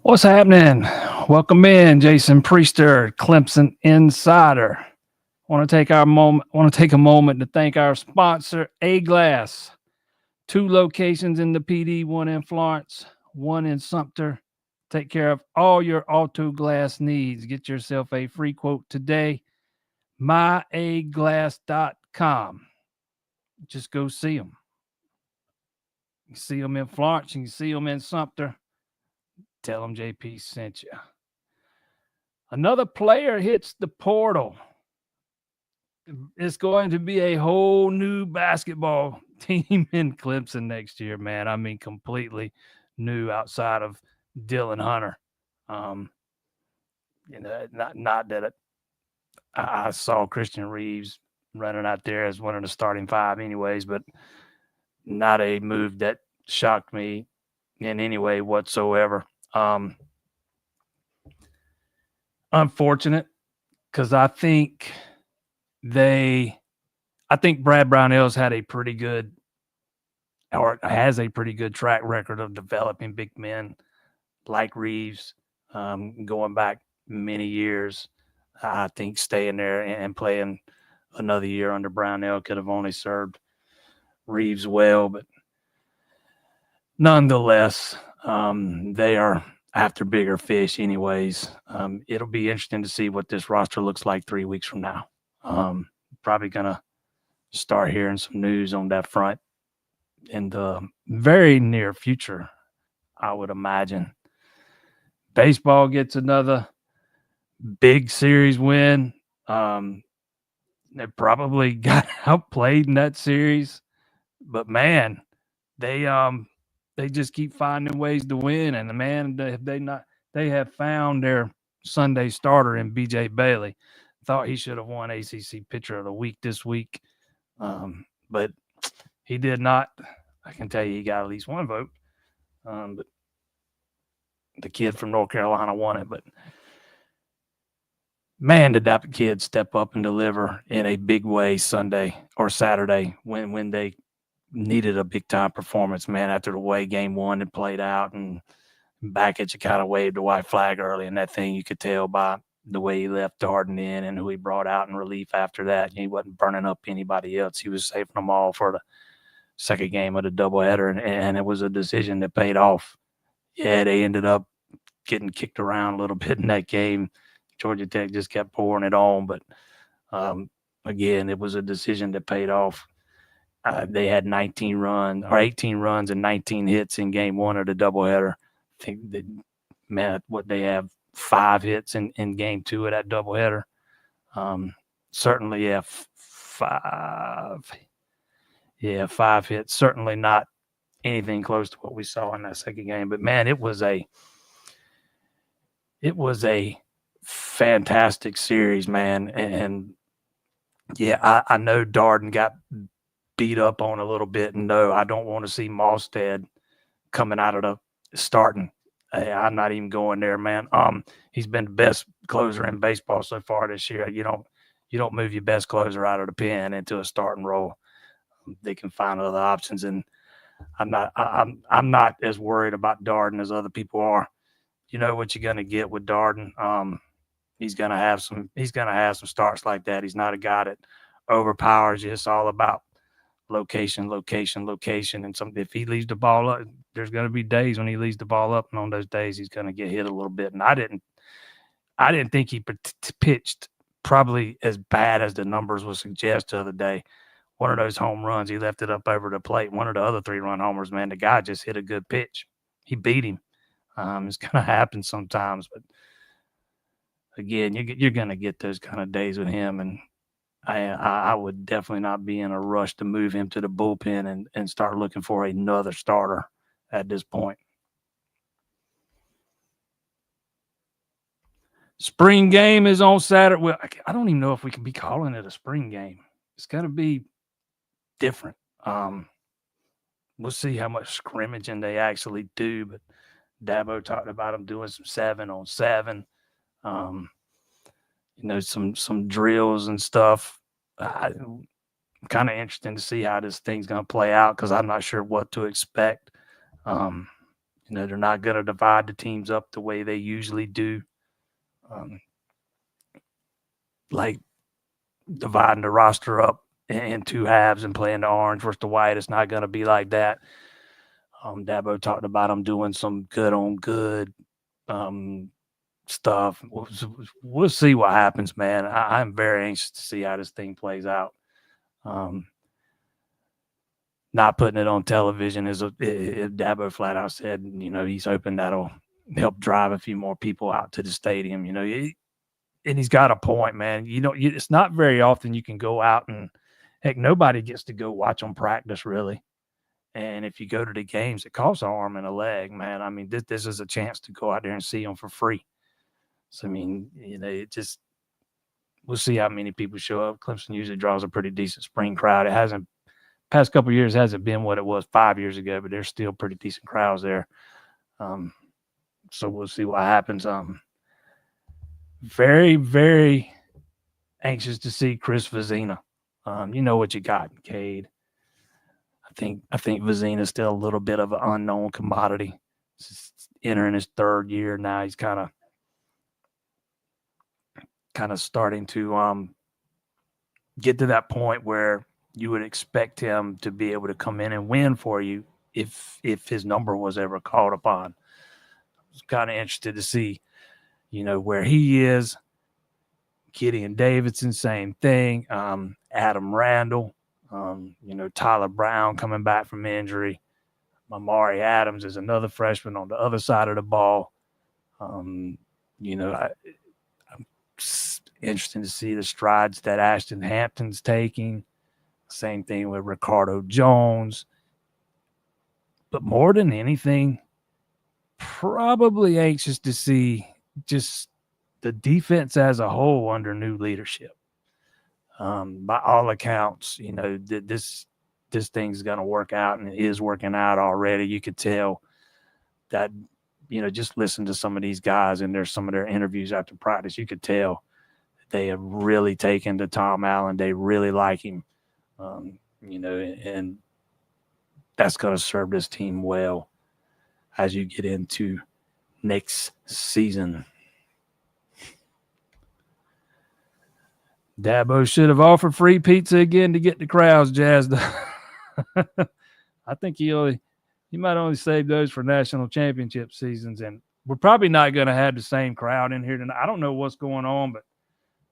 What's happening? Welcome in, Jason Priester, Clemson Insider. Want to take a moment to thank our sponsor, A Glass. 2 locations in the PD, one in Florence, one in Sumter. Take care of all your auto glass needs. Get yourself a free quote today. myaglass.com. Just go see them. You can see them in Florence. You can see them in Sumter. Tell them JP sent you. Another player hits the portal. It's going to be a whole new basketball team in Clemson next year, man. I mean, completely new outside of Dylan Hunter. Not that I saw Christian Reeves running out there as one of the starting 5 anyways, but not a move that shocked me in any way whatsoever. Unfortunate, because I think Brad Brownell's had a pretty good, or has a pretty good track record of developing big men like Reeves, going back many years. I think staying there and playing another year under Brownell could have only served Reeves well, but nonetheless, they are after bigger fish anyways. It'll be interesting to see what this roster looks like 3 weeks from now. Probably going to start hearing some news on that front in the very near future, I would imagine. Baseball gets another big series win. They probably got outplayed in that series, but man, they just keep finding ways to win. And man, they have found their Sunday starter in BJ Bailey. Thought he should have won ACC Pitcher of the Week this week, but he did not. I can tell you he got at least one vote. But the kid from North Carolina won it. But man, did that kid step up and deliver in a big way Sunday or Saturday when they needed a big-time performance, man, after the way game 1 had played out, and Backett kind of waved the white flag early, and that thing you could tell by the way he left Darden in and who he brought out in relief after that. He wasn't burning up anybody else. He was saving them all for the second game of the doubleheader, and it was a decision that paid off. Yeah, they ended up getting kicked around a little bit in that game. Georgia Tech just kept pouring it on, but again, it was a decision that paid off. They had 18 runs and 19 hits in game 1 of the doubleheader. I think that, man, they have 5 hits in game 2 of that doubleheader. Certainly, yeah, 5. Yeah, 5 hits. Certainly not anything close to what we saw in that second game. But man, it was a fantastic series, man. And yeah, I know Darden got beat up on a little bit, and no, I don't want to see Mostad coming out of the starting. I'm not even going there, man. He's been the best closer in baseball so far this year. You don't move your best closer out of the pen into a starting role. They can find other options, and I'm not as worried about Darden as other people are. You know what you're going to get with Darden. He's going to have some starts like that. He's not a guy that overpowers you. It's all about location. And if he leaves the ball up, there's going to be days when he leaves the ball up, and on those days he's going to get hit a little bit. And I didn't think he pitched probably as bad as the numbers would suggest the other day. One of those home runs, he left it up over the plate. One of the other 3-run homers, man, the guy just hit a good pitch. He beat him. It's going to happen sometimes, but again, you're going to get those kind of days with him, and I would definitely not be in a rush to move him to the bullpen and start looking for another starter at this point. Spring game is on Saturday. Well, I don't even know if we can be calling it a spring game. It's got to be different. We'll see how much scrimmaging they actually do, but Dabo talked about them doing some 7-on-7. Some drills and stuff. I'm kind of interested to see how this thing's going to play out, because I'm not sure what to expect. They're not going to divide the teams up the way they usually do. Like dividing the roster up in two halves and playing the orange versus the white. It's not going to be like that. Dabo talked about them doing some good on good stuff. We'll see what happens, man. I'm very anxious to see how this thing plays out. Not putting it on television is Dabo flat out said, he's hoping that'll help drive a few more people out to the stadium. And he's got a point, man. It's not very often you can go out and heck, nobody gets to go watch them practice really. And if you go to the games, it costs an arm and a leg, man. I mean, this is a chance to go out there and see them for free. So, I mean, it just, we'll see how many people show up. Clemson usually draws a pretty decent spring crowd. It hasn't, past couple of years hasn't been what it was 5 years ago, but there's still pretty decent crowds there. So we'll see what happens. Very, very anxious to see Chris Vezina. You know what you got, Cade. I think Vezina's still a little bit of an unknown commodity. Just entering his third year now. He's kind of starting to get to that point where you would expect him to be able to come in and win for you if his number was ever called upon. I was kind of interested to see, where he is. Gideon Davidson, same thing. Adam Randall, Tyler Brown coming back from injury. Mamari Adams is another freshman on the other side of the ball. I'm interested to see the strides that Ashton Hampton's taking. Same thing with Ricardo Jones. But more than anything, probably anxious to see just the defense as a whole under new leadership. By all accounts, this thing's going to work out, and it is working out already. You could tell that, just listen to some of these guys and there's some of their interviews after practice. You could tell they have really taken to Tom Allen. They really like him, and that's going to serve this team well as you get into next season. Dabo should have offered free pizza again to get the crowds jazzed up. I think he might only save those for national championship seasons, and we're probably not going to have the same crowd in here tonight. I don't know what's going on, but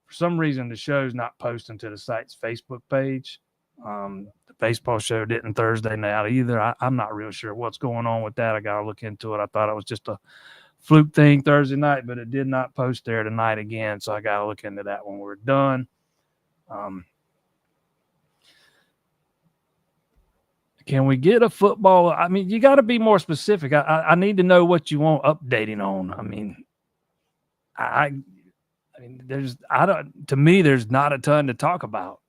for some reason the show's not posting to the site's Facebook page. The baseball show didn't Thursday night either. I'm not real sure what's going on with that. I got to look into it. I thought it was just a fluke thing Thursday night, but it did not post there tonight again, so I got to look into that when we're done. Can we get a football? I mean, you got to be more specific. I need to know what you want updating on. I mean, to me, there's not a ton to talk about.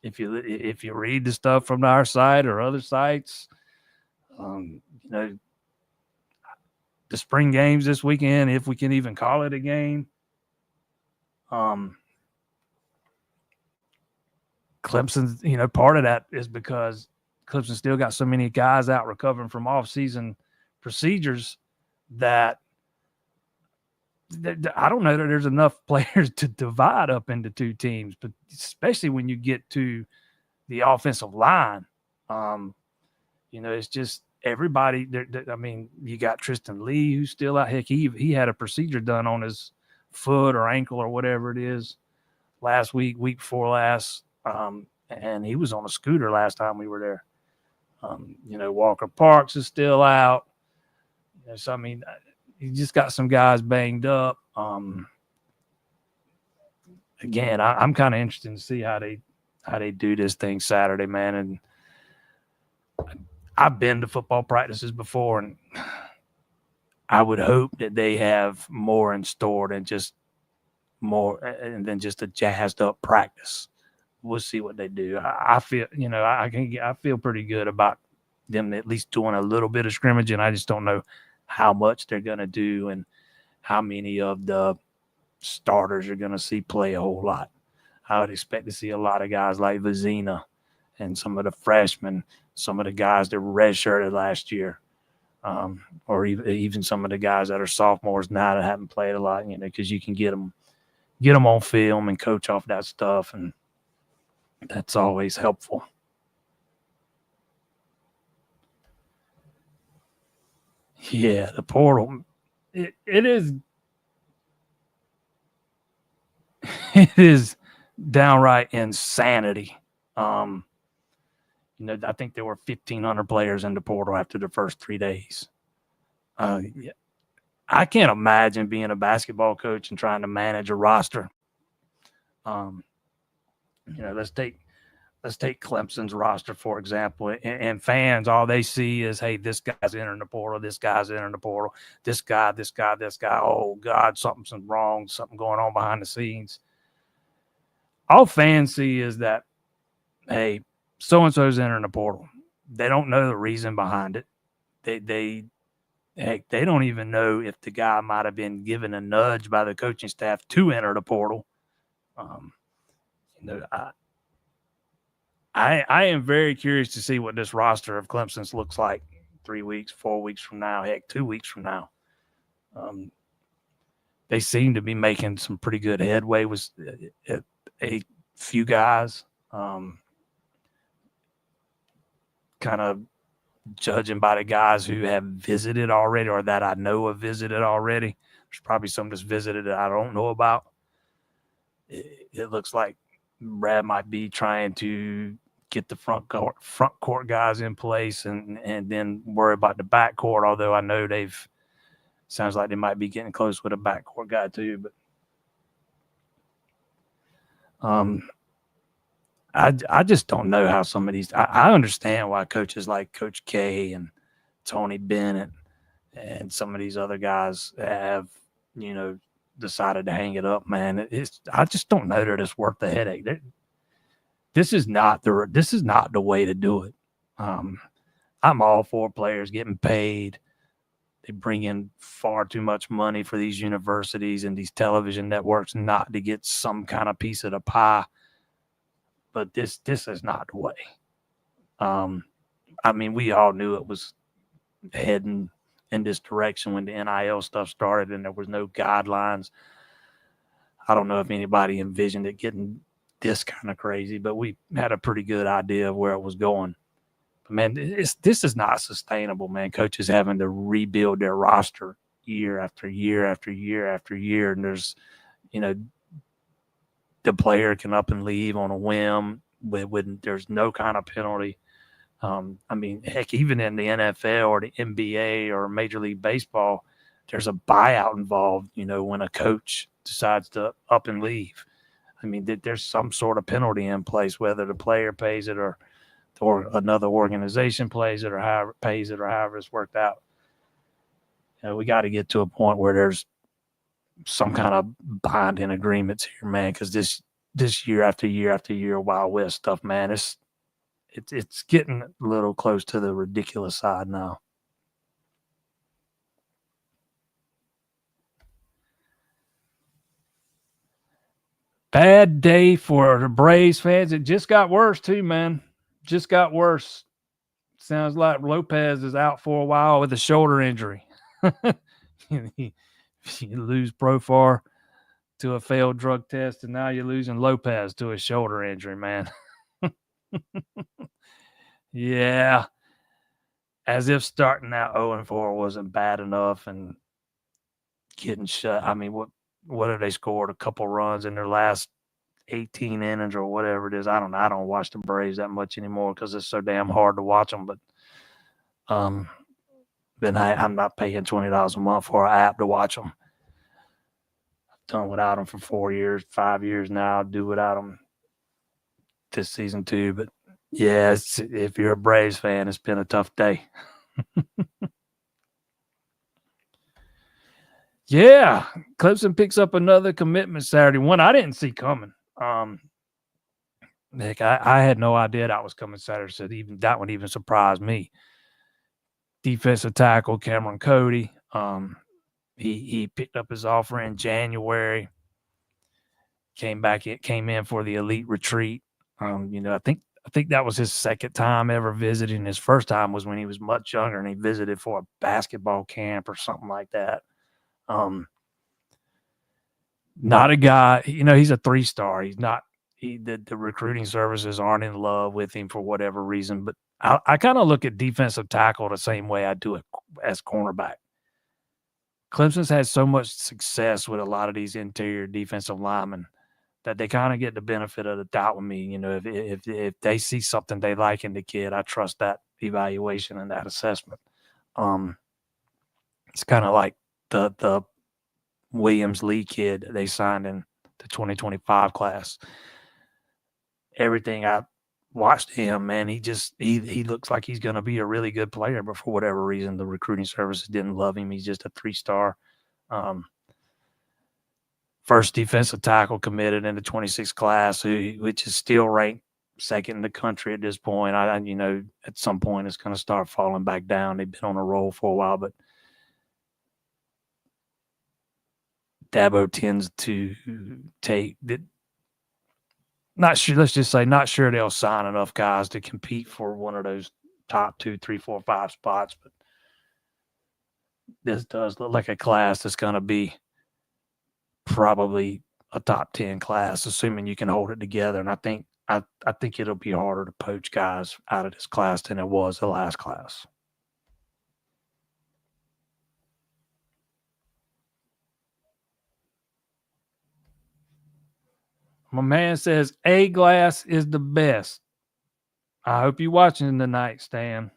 If you read the stuff from our site or other sites, the spring games this weekend, if we can even call it a game. Clemson's, part of that is because Clemson still got so many guys out recovering from off-season procedures that I don't know that there's enough players to divide up into two teams, but especially when you get to the offensive line, it's just everybody. I mean, you got Tristan Lee, who's still out. Heck, he had a procedure done on his foot or ankle or whatever it is last week before last. And he was on a scooter last time we were there. Walker Parks is still out. So, I mean, you just got some guys banged up. Again, I'm kind of interested to see how they do this thing Saturday, man. And I've been to football practices before, and I would hope that they have more in store than just a jazzed up practice. We'll see what they do. I feel, I feel pretty good about them at least doing a little bit of scrimmage, and I just don't know how much they're going to do and how many of the starters are going to see play a whole lot. I would expect to see a lot of guys like Vezina and some of the freshmen, some of the guys that redshirted last year. or even some of the guys that are sophomores now that haven't played a lot, because you can get them on film and coach off that stuff, and that's always helpful. Yeah, the portal, it is it is downright insanity. I think there were 1,500 players in the portal after the first 3 days. Yeah. I can't imagine being a basketball coach and trying to manage a roster. Let's take Clemson's roster, for example, and fans, all they see is, hey, this guy's entering the portal, this guy's entering the portal, this guy. Oh, God, something's wrong, something going on behind the scenes. All fans see is that, hey, so-and-so's entering the portal. They don't know the reason behind it. They don't even know if the guy might have been given a nudge by the coaching staff to enter the portal. I am very curious to see what this roster of Clemson's looks like 3 weeks, 4 weeks from now, heck, 2 weeks from now. They seem to be making some pretty good headway with a few guys. Kind of judging by the guys who have visited already or that I know have visited already. There's probably some that's visited that I don't know about. It looks like Brad might be trying to get the front court guys in place and then worry about the back court, although I know sounds like they might be getting close with a back court guy too. But I just don't know how some of these – I understand why coaches like Coach K and Tony Bennett and some of these other guys have, decided to hang it up, man. I just don't know that it's worth the headache. This is not the way to do it. I'm all for players getting paid. They bring in far too much money for these universities and these television networks not to get some kind of piece of the pie. But this is not the way. We all knew it was heading in this direction when the NIL stuff started and there was no guidelines. I don't know if anybody envisioned it getting this kind of crazy, but we had a pretty good idea of where it was going. But man, this is not sustainable, man. Coaches having to rebuild their roster year after year after year after year. And there's, the player can up and leave on a whim when there's no kind of penalty. Heck, even in the NFL or the NBA or Major League Baseball, there's a buyout involved, when a coach decides to up and leave. There's some sort of penalty in place, whether the player pays it or another organization pays it or however it's worked out. We got to get to a point where there's some kind of binding agreements here, man, because this year after year after year Wild West stuff, man, it's getting a little close to the ridiculous side now. Bad day for the Braves fans. It just got worse too, man. Just got worse. Sounds like Lopez is out for a while with a shoulder injury. You lose Profar to a failed drug test, and now you're losing Lopez to a shoulder injury, man. Yeah. As if starting out 0-4 wasn't bad enough and getting shut. What have they scored? A couple runs in their last 18 innings or whatever it is. I don't know. I don't watch the Braves that much anymore because it's so damn hard to watch them. But then I'm not paying $20 a month for an app to watch them. I've done without them for 4 years, 5 years now. I'll do without them this season too. But yeah, if you're a Braves fan, it's been a tough day. Yeah, Clemson picks up another commitment Saturday. One I didn't see coming. Nick, I had no idea that was coming Saturday, so even that one even surprised me. Defensive tackle Cameron Cody. He picked up his offer in January. Came in for the elite retreat. I think I think that was his second time ever visiting. His first time was when he was much younger, and he visited for a basketball camp or something like that. Not a guy, he's a 3-star. He's not. The recruiting services aren't in love with him for whatever reason. But I kind of look at defensive tackle the same way I do it as cornerback. Clemson's had so much success with a lot of these interior defensive linemen that they kind of get the benefit of the doubt with me. If they see something they like in the kid, I trust that evaluation and that assessment. It's kind of like the Williams Lee kid they signed in the 2025 class. Everything I watched him, man, he looks like he's going to be a really good player, but for whatever reason, the recruiting services didn't love him. He's just a 3-star. First defensive tackle committed in the 26th class, which is still ranked second in the country at this point. At some point it's going to start falling back down. They've been on a roll for a while, but Dabo tends to take – not sure. Let's just say not sure they'll sign enough guys to compete for one of those top 2, 3, 4, 5 spots. But this does look like a class that's going to be probably a top 10 class, assuming you can hold it together. And I think it'll be harder to poach guys out of this class than it was the last class. My man says A-Glass is the best. I hope you're watching tonight, Stan,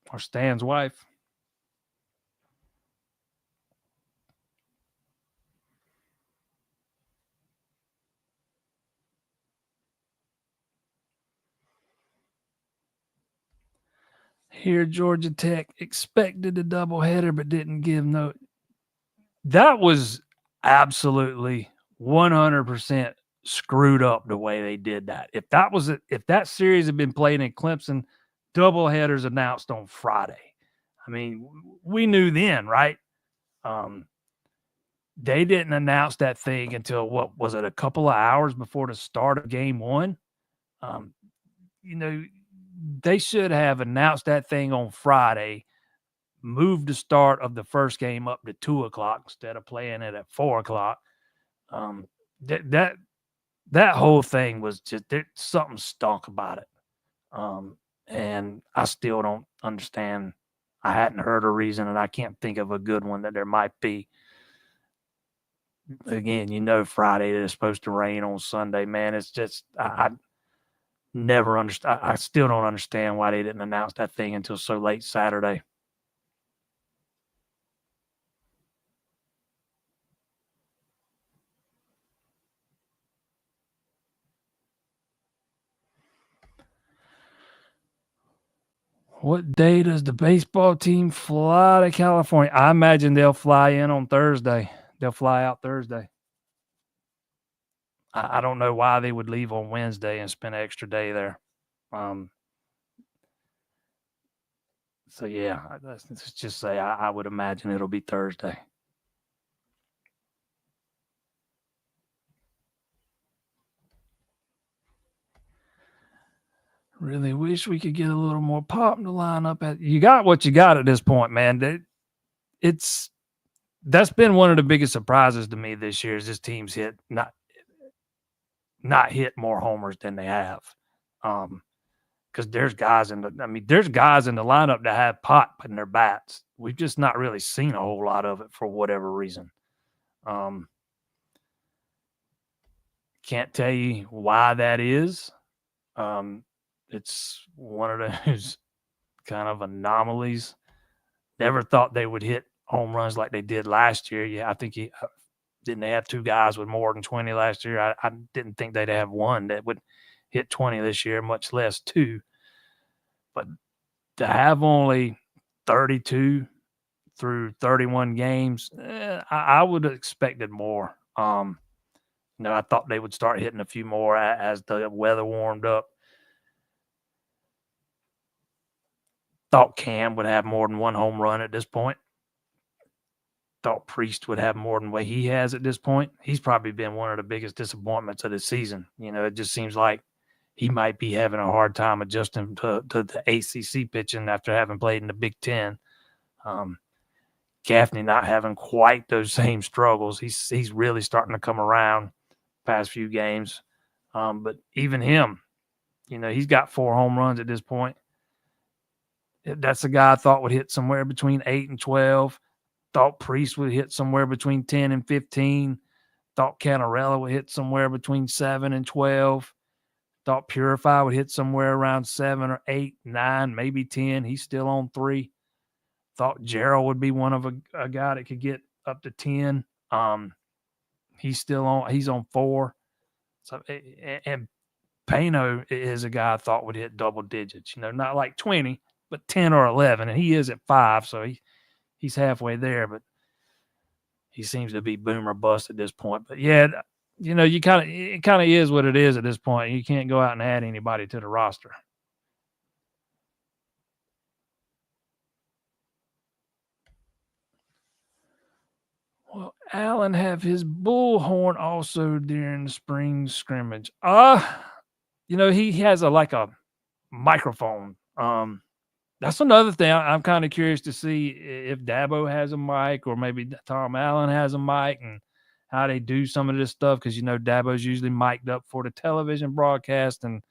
or Stan's wife. Here, Georgia Tech expected a doubleheader but didn't give no. That was absolutely 100% screwed up the way they did that. If that series had been played in Clemson, doubleheaders announced on Friday. I mean, we knew then, right? They didn't announce that thing until what was it? A couple of hours before the start of game one. They should have announced that thing on Friday, moved the start of the first game up to 2:00 instead of playing it at 4:00. That whole thing was just something stunk about it. And I still don't understand. I hadn't heard a reason, and I can't think of a good one that there might be. Again, Friday it's supposed to rain on Sunday, man. It's just I never understand. I still don't understand why they didn't announce that thing until so late Saturday. What day does the baseball team fly to California? I imagine they'll fly in on Thursday. They'll fly out Thursday. I don't know why they would leave on Wednesday and spend an extra day there. So, yeah, let's just say I would imagine it'll be Thursday. Really wish we could get a little more pop to line up. You got what you got at this point, man. That's been one of the biggest surprises to me this year is this team's not hit more homers than they have. Because there's guys in the lineup that have pop in their bats. We've just not really seen a whole lot of it for whatever reason. Can't tell you why that is. It's one of those kind of anomalies. Never thought they would hit home runs like they did last year. Yeah, I think didn't they have 2 guys with more than 20 last year? I didn't think they'd have one that would hit 20 this year, much less 2. But to have only 32 through 31 games, I would have expected more. I thought they would start hitting a few more as the weather warmed up. Thought Cam would have more than 1 home run at this point. Thought Priest would have more than what he has at this point. He's probably been one of the biggest disappointments of the season. It just seems like he might be having a hard time adjusting to the ACC pitching after having played in the Big Ten. Gaffney not having quite those same struggles. He's really starting to come around past few games. But even him, he's got 4 home runs at this point. That's a guy I thought would hit somewhere between 8 and 12. Thought Priest would hit somewhere between 10 and 15. Thought Canarella would hit somewhere between 7 and 12. Thought Purify would hit somewhere around 7 or 8, 9, maybe 10. He's still on 3. Thought Gerald would be one of a guy that could get up to 10. He's on 4. So, and Pano is a guy I thought would hit double digits, not like 20, but 10 or 11. And he is at 5. So he's halfway there, but he seems to be boom or bust at this point. But yeah, it kind of is what it is at this point. You can't go out and add anybody to the roster. Will Allen have his bullhorn also during the spring scrimmage? He has a microphone. That's another thing. I'm kind of curious to see if Dabo has a mic or maybe Tom Allen has a mic and how they do some of this stuff, because Dabo's usually mic'd up for the television broadcast, and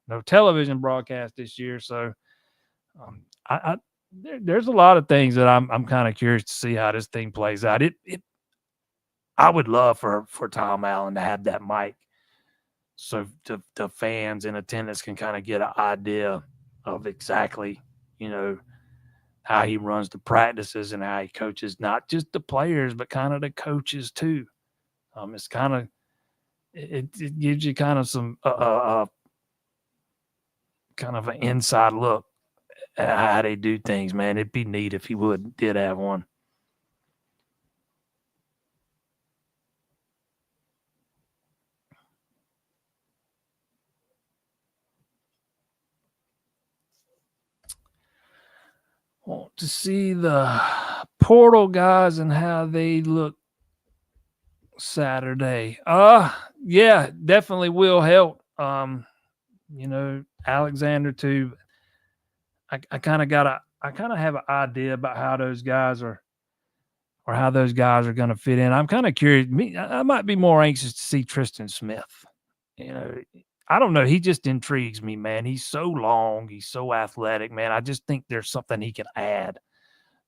no television broadcast this year. So there's a lot of things that I'm kind of curious to see how this thing plays out. I would love for Tom Allen to have that mic, so the fans in attendance can kind of get an idea of exactly how he runs the practices and how he coaches not just the players but kind of the coaches too. It's kind of it gives you kind of some kind of an inside look at how they do things, man. It'd be neat if he did have one. Want to see the portal guys and how they look Saturday. Yeah, definitely will help. Alexander too. I kind of have an idea about how those guys are, or how those guys are going to fit in. I'm kind of curious. I might be more anxious to see Tristan Smith. I don't know. He just intrigues me, man. He's so long. He's so athletic, man. I just think there's something he can add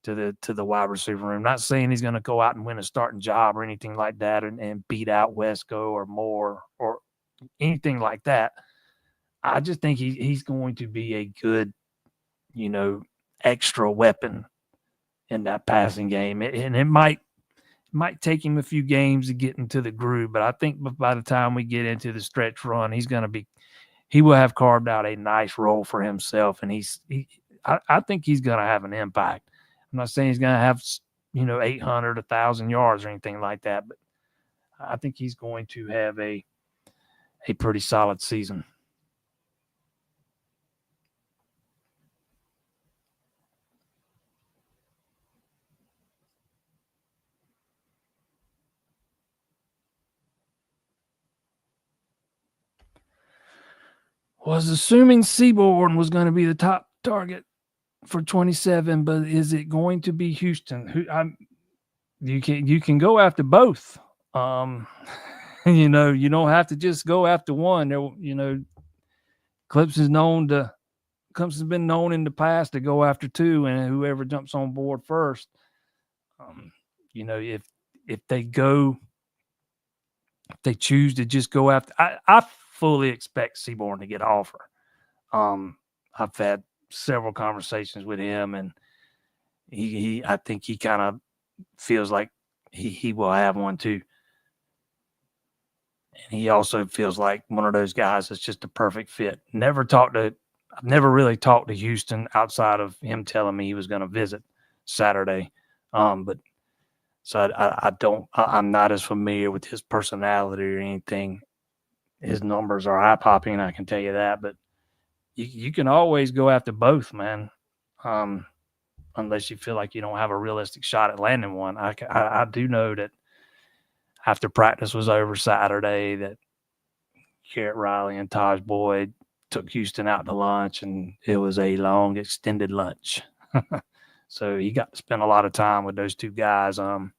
to the wide receiver room. Not saying he's going to go out and win a starting job or anything like that, and beat out Wesco or Moore or anything like that. I just think he's going to be a good, extra weapon in that passing game. And it might take him a few games to get into the groove, but I think by the time we get into the stretch run, he will have carved out a nice role for himself, and I think he's going to have an impact. I'm not saying he's going to have 800, 1,000 yards or anything like that, but I think he's going to have a pretty solid season. Was assuming Seaborn was going to be the top target for 27, but is it going to be Houston? You can go after both. You don't have to just go after one. Clemson's been known in the past to go after 2, and whoever jumps on board first. If they choose to just go after, I fully expect Seaborn to get an offer. I've had several conversations with him, and I think he kind of feels like he will have one too. And he also feels like one of those guys that's just a perfect fit. I've never really talked to Houston outside of him telling me he was going to visit Saturday. But so I'm not as familiar with his personality or anything. His numbers are eye popping, I can tell you that, but you can always go after both, man. Unless you feel like you don't have a realistic shot at landing one. I do know that after practice was over Saturday, that Garrett Riley and Taj Boyd took Houston out to lunch, and it was a long, extended lunch. So he got to spend a lot of time with those two guys. We'll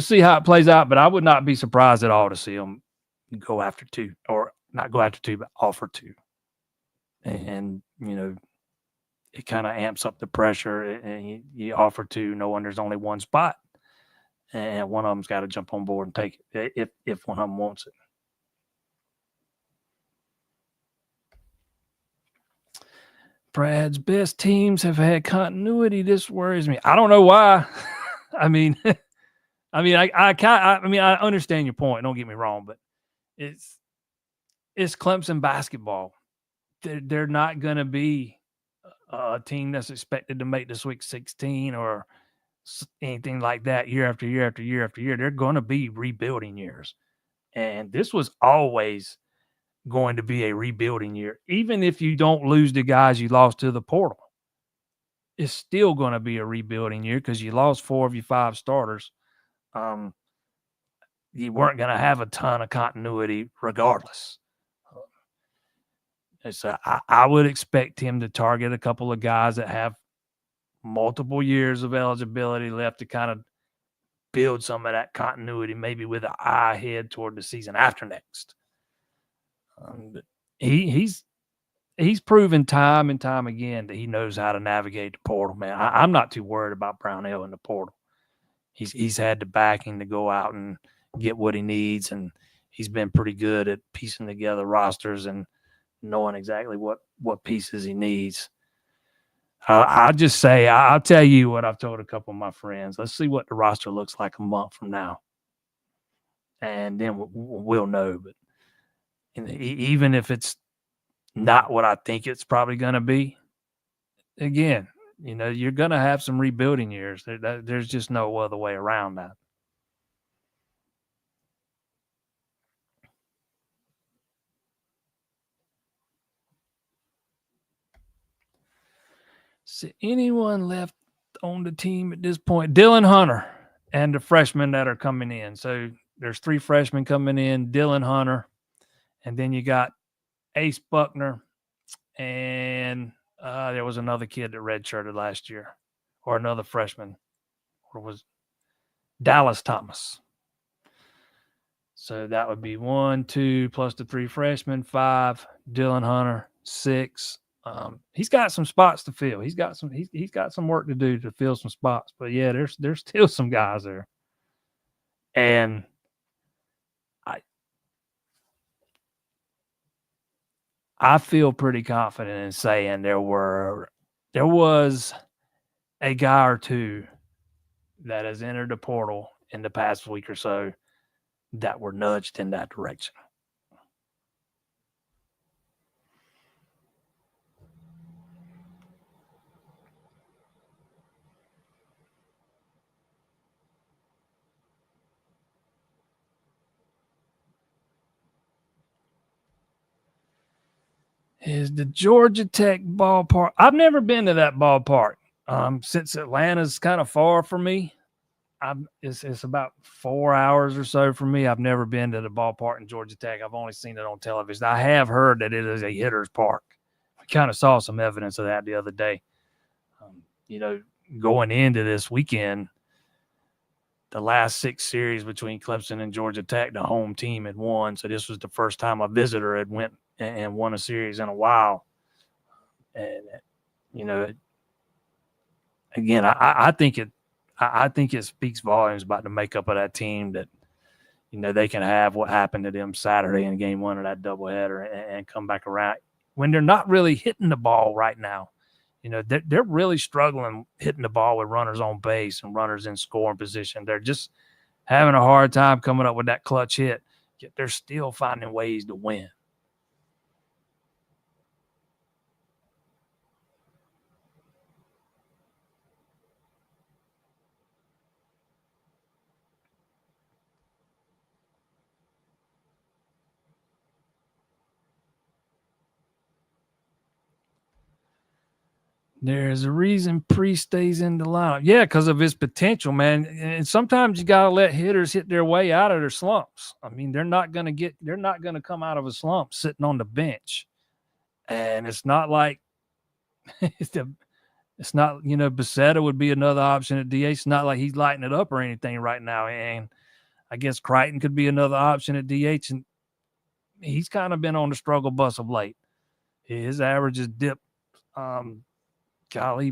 see how it plays out, but I would not be surprised at all to see him go after two, or not go after two, but offer two. And it kind of amps up the pressure, and you offer two knowing there's only one spot, and one of them's got to jump on board and take it if one of them wants it. Brad's best teams have had continuity. This worries me. I don't know why. I mean, I understand your point. Don't get me wrong, but it's Clemson basketball. They're not going to be a team that's expected to make the Sweet 16 or anything like that year after year after year after year. They're going to be rebuilding years, and this was always going to be a rebuilding year. Even if you don't lose the guys you lost to the portal, it's still going to be a rebuilding year because you lost 4 of your 5 starters. You weren't going to have a ton of continuity regardless. So I would expect him to target a couple of guys that have multiple years of eligibility left to kind of build some of that continuity, maybe with an eye ahead toward the season after next. But he's proven time and time again that he knows how to navigate the portal, man. I'm not too worried about Brownell in the portal. He's had the backing to go out and get what he needs, and he's been pretty good at piecing together rosters and knowing exactly what pieces he needs. I'll just say, I'll tell you what I've told a couple of my friends. Let's see what the roster looks like a month from now, and then we'll know. But even if it's not what I think it's probably going to be, again, you're going to have some rebuilding years. There's just no other way around that. So anyone left on the team at this point? Dylan Hunter and the freshmen that are coming in. So there's 3 freshmen coming in, Dylan Hunter, and then you got Ace Buckner, and there was another kid that redshirted last year, or another freshman, or was Dallas Thomas. So that would be 1, 2 plus the 3 freshmen, 5. Dylan Hunter, 6. He's got some spots to fill. He's got some work to do to fill some spots. But yeah, there's still some guys there, and I feel pretty confident in saying there was a guy or two that has entered the portal in the past week or so that were nudged in that direction. Is the Georgia Tech ballpark? I've never been to that ballpark. Since Atlanta's kind of far for me, it's about 4 hours or so for me. I've never been to the ballpark in Georgia Tech. I've only seen it on television. I have heard that it is a hitter's park. We kind of saw some evidence of that the other day. Going into this weekend, the last 6 series between Clemson and Georgia Tech, the home team had won. So this was the first time a visitor had went and won a series in a while. And, again, I think it speaks volumes about the makeup of that team that, they can have what happened to them Saturday in game 1 of that doubleheader and come back around when they're not really hitting the ball right now. They're really struggling hitting the ball with runners on base and runners in scoring position. They're just having a hard time coming up with that clutch hit, yet they're still finding ways to win. There's a reason Priest stays in the lineup. Yeah, because of his potential, man. And sometimes you gotta let hitters hit their way out of their slumps. I mean, they're not gonna come out of a slump sitting on the bench. And it's not like it's not, Becerra would be another option at DH. It's not like he's lighting it up or anything right now. And I guess Crichton could be another option at DH. And he's kind of been on the struggle bus of late. His average has dipped,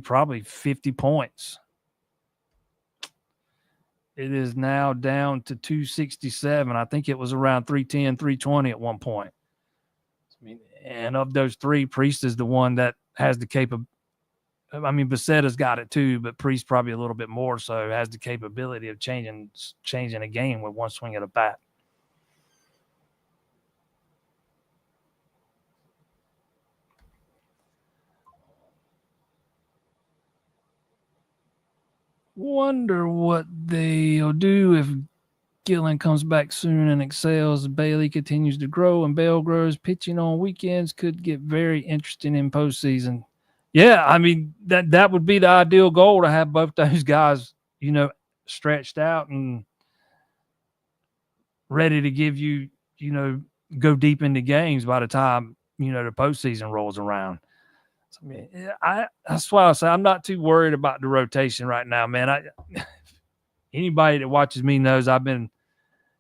probably 50 points. It is now down to 267. I think it was around 310, 320 at one point. I mean, and of those three, Priest is the one that has the capability. I mean, Becerra's got it too, but Priest probably a little bit more so, has the capability of changing a game with one swing of the bat. Wonder what they'll do if Gillen comes back soon and excels. Bailey continues to grow and Bell grows. Pitching on weekends could get very interesting in postseason. Yeah, I mean, that would be the ideal goal, to have both those guys, stretched out and ready to give you, go deep into games by the time, the postseason rolls around. So, I mean, that's why I say I'm not too worried about the rotation right now, man. Anybody that watches me knows I've been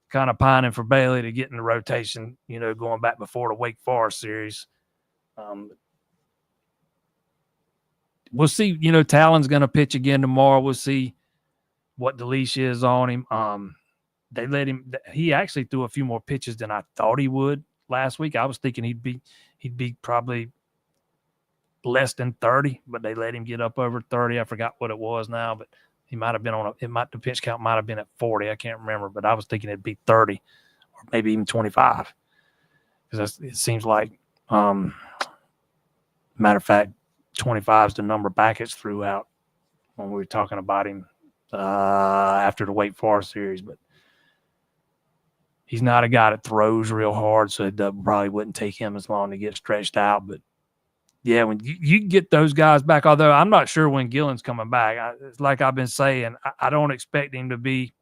kind of pining for Bailey to get in the rotation, going back before the Wake Forest series. We'll see, Talon's going to pitch again tomorrow. We'll see what the leash is on him. They let him, he actually threw a few more pitches than I thought he would last week. I was thinking he'd be probably less than 30, but they let him get up over 30. I forgot what it was now, but he might have been the pitch count might have been at 40. I can't remember, but I was thinking it'd be 30 or maybe even 25. Because it seems like, matter of fact, 25 is the number Backets threw out when we were talking about him after the Wake Forest series. But he's not a guy that throws real hard, so it probably wouldn't take him as long to get stretched out. But yeah, when you get those guys back, although I'm not sure when Gillen's coming back. Like I've been saying, I don't expect him to be.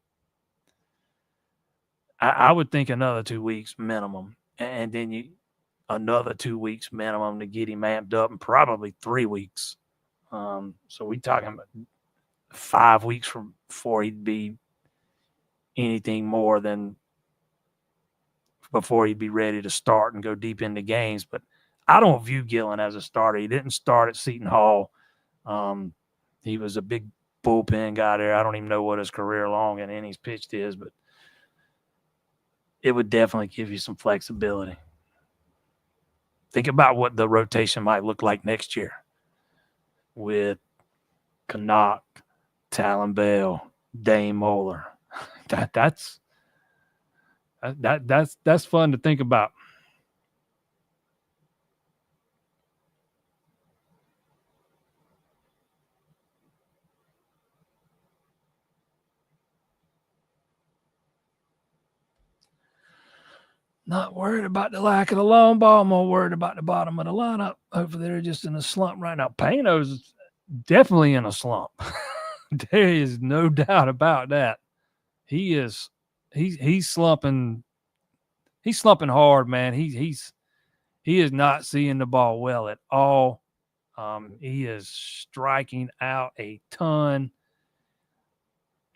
I would think another 2 weeks minimum, and then another 2 weeks minimum to get him amped up, and probably 3 weeks. So we talking about 5 weeks before he'd be anything more than before he'd be ready to start and go deep into games. But I don't view Gillen as a starter. He didn't start at Seton Hall. He was a big bullpen guy there. I don't even know what his career long in innings pitched is, but it would definitely give you some flexibility. Think about what the rotation might look like next year with Canuck, Talon Bell, Dane Moeller. That's fun to think about. Not worried about the lack of the long ball. I'm more worried about the bottom of the lineup. Hopefully they're just in a slump right now. Pano's definitely in a slump. There is no doubt about that. He's slumping. He's slumping hard, man. He is not seeing the ball well at all. He is striking out a ton.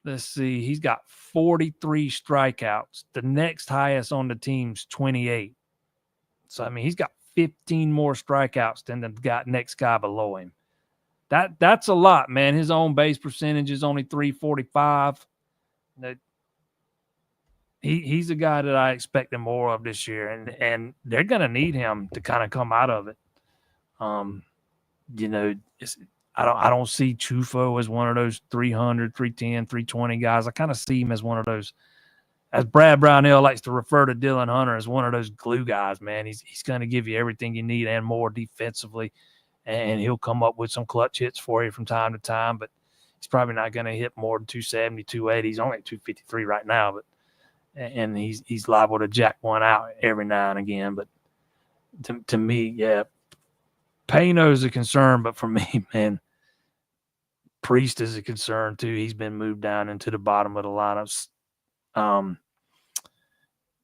Let's see. He's got 43 strikeouts. The next highest on the team's 28. So, I mean, he's got 15 more strikeouts than the next guy below him. That's a lot, man. His own base percentage is only 345. He's a guy that I expected more of this year, and they're going to need him to kind of come out of it. I don't see Chufo as one of those 300, 310, 320 guys. I kind of see him as one of those, as Brad Brownell likes to refer to Dylan Hunter, as one of those glue guys, man. He's going to give you everything you need and more defensively, and he'll come up with some clutch hits for you from time to time, but he's probably not going to hit more than 270, 280. He's only at 253 right now, and he's liable to jack one out every now and again. But to me, yeah, Pano's a concern, but for me, man, Priest is a concern too. He's been moved down into the bottom of the lineups.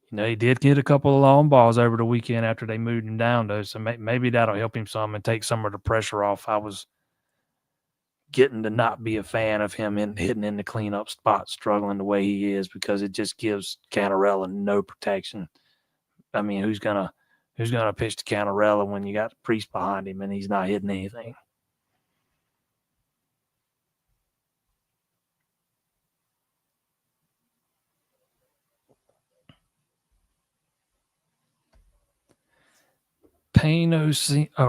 He did get a couple of long balls over the weekend after they moved him down, though. So maybe that'll help him some and take some of the pressure off. I was getting to not be a fan of him hitting in the cleanup spot, struggling the way he is, because it just gives Cantarella no protection. I mean, who's gonna pitch to Cantarella when you got the Priest behind him and he's not hitting anything?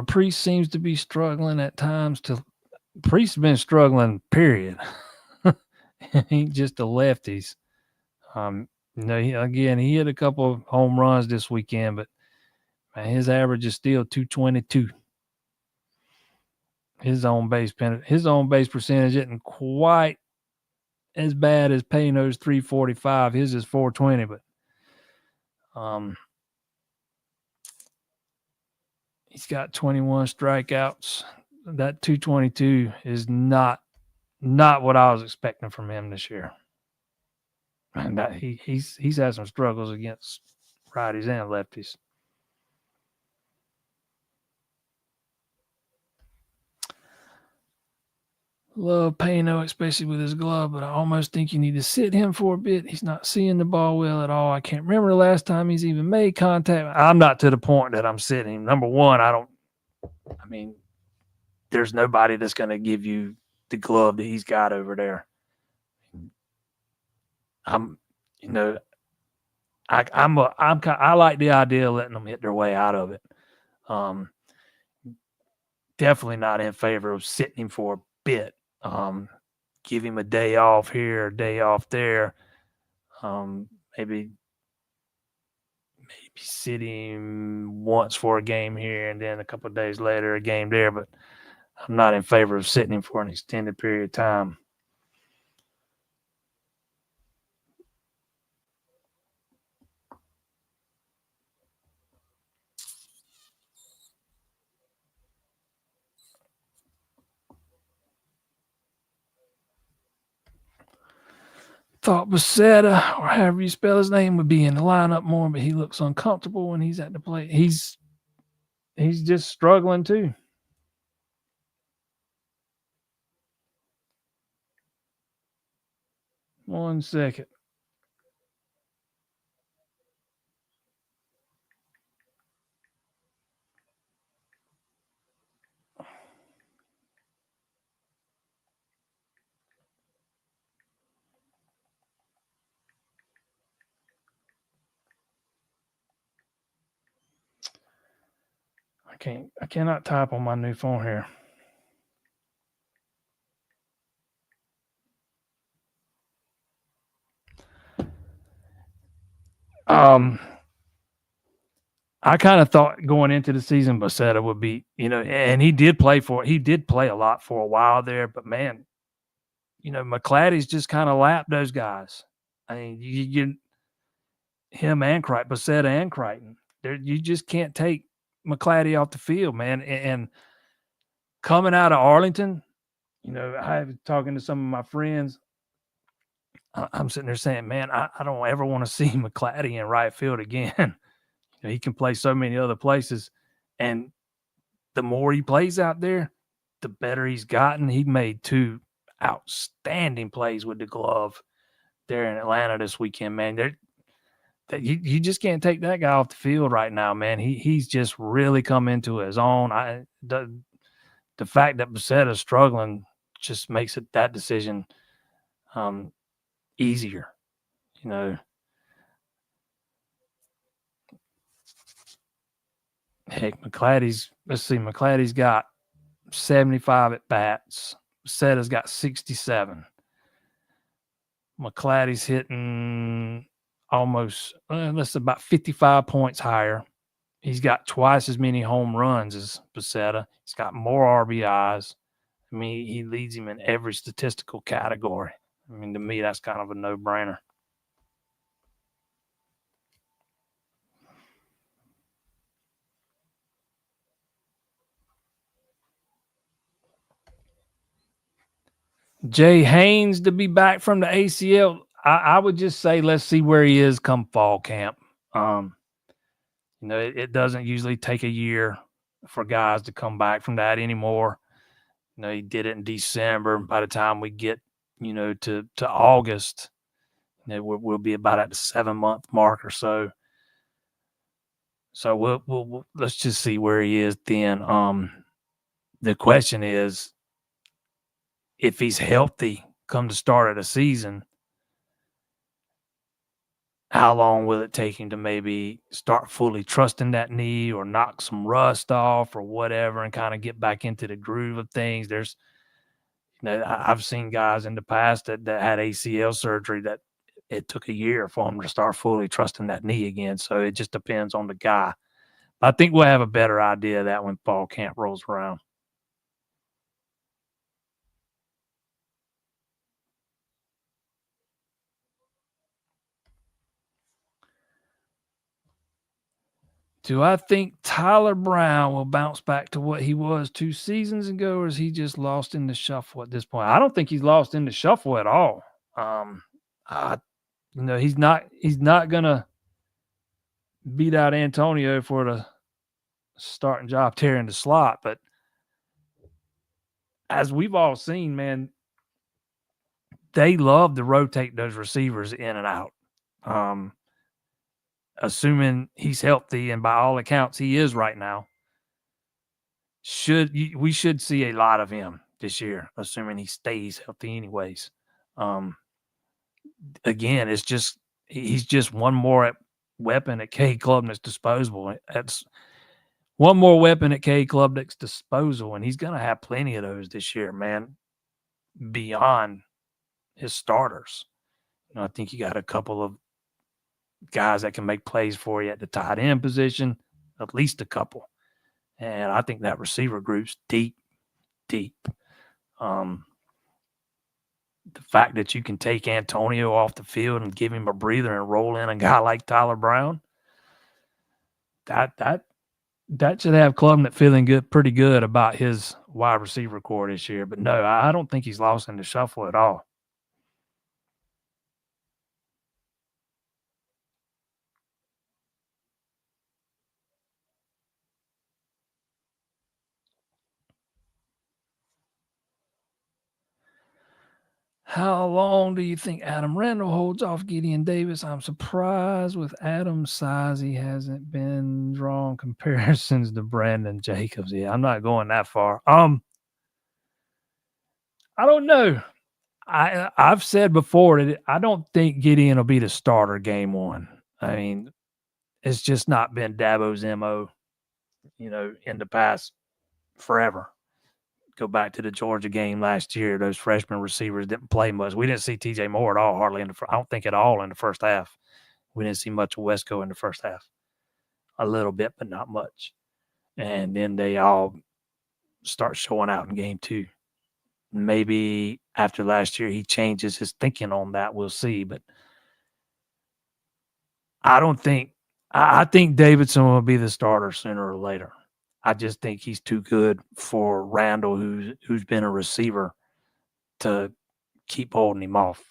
Priest seems to be struggling at times. Priest has been struggling, period. Ain't just the lefties. He hit a couple of home runs this weekend, but man, his average is still 222. His on base percentage isn't quite as bad as Payno's 345. His is 420, but he's got 21 strikeouts. That 222 is not what I was expecting from him this year. And he's had some struggles against righties and lefties. Love Payno, especially with his glove, but I almost think you need to sit him for a bit. He's not seeing the ball well at all. I can't remember the last time he's even made contact. I'm not to the point that I'm sitting him. Number one, there's nobody that's going to give you the glove that he's got over there. I like the idea of letting them hit their way out of it. Definitely not in favor of sitting him for a bit. Give him a day off here, a day off there. Maybe sit him once for a game here and then a couple of days later a game there, but I'm not in favor of sitting him for an extended period of time. Thought Becerra, or however you spell his name, would be in the lineup more, but he looks uncomfortable when he's at the plate. He's just struggling too. One second. I cannot type on my new phone here. I kind of thought going into the season Becerra would be, and he did play a lot for a while there, but man, McClatty's just kind of lapped those guys. I mean, you get him and Crichton, Becerra and Crichton. You just can't take McClatty off the field, man. And coming out of Arlington, I was talking to some of my friends. I'm sitting there saying, man, I don't ever want to see McClatty in right field again. He can play so many other places. And the more he plays out there, the better he's gotten. He made 2 outstanding plays with the glove there in Atlanta this weekend, man. You just can't take that guy off the field right now, man. He's just really come into his own. The fact that Becerra's struggling just makes that decision easier, Heck, McClatty's got 75 at bats. Becerra's got 67. McClatty's hitting almost, about 55 points higher. He's got twice as many home runs as Becerra. He's got more RBIs. I mean, he leads him in every statistical category. I mean, to me, that's kind of a no-brainer. Jay Haynes to be back from the ACL. I would just say let's see where he is come fall camp. Um, it doesn't usually take a year for guys to come back from that anymore. He did it in December. By the time we get, to August, we'll be about at the 7-month mark or so. So we'll let's just see where he is then. The question is, if he's healthy come the start of the season, how long will it take him to maybe start fully trusting that knee or knock some rust off or whatever and kind of get back into the groove of things? I've seen guys in the past that had ACL surgery that it took a year for them to start fully trusting that knee again. So it just depends on the guy. I think we'll have a better idea of that when fall camp rolls around. Do I think Tyler Brown will bounce back to what he was 2 seasons ago, or is he just lost in the shuffle at this point? I don't think he's lost in the shuffle at all. Um, I, he's not gonna beat out Antonio for the starting job tearing the slot, but as we've all seen, man, they love to rotate those receivers in and out. Um, Assuming he's healthy, and by all accounts he is right now, we should see a lot of him this year, assuming he stays healthy anyways. Um, Again, he's just one more weapon at K Klubnik's disposal. That's one more weapon at K Klubnik's disposal, and he's gonna have plenty of those this year, man, beyond his starters. I think you got a couple of guys that can make plays for you at the tight end position, at least a couple. And I think that receiver group's deep, deep. Um, the fact that you can take Antonio off the field and give him a breather and roll in a guy like Tyler Brown, that should have Klubnik feeling good, pretty good about his wide receiver core this year. But no, I don't think he's lost in the shuffle at all. How long do you think Adam Randall holds off Gideon Davis? I'm surprised with Adam's size. He hasn't been drawn comparisons to Brandon Jacobs. Yeah, I'm not going that far. I don't know. I've said before that I don't think Gideon will be the starter game one. I mean, it's just not been Dabo's MO, in the past forever. Go back to the Georgia game last year. Those freshman receivers didn't play much. We didn't see TJ Moore at all, hardly I don't think at all in the first half. We didn't see much of Wesco in the first half. A little bit, but not much. And then they all start showing out in game 2. Maybe after last year he changes his thinking on that. We'll see. But I don't think I think Davidson will be the starter sooner or later. I just think he's too good for Randall, who's been a receiver, to keep holding him off.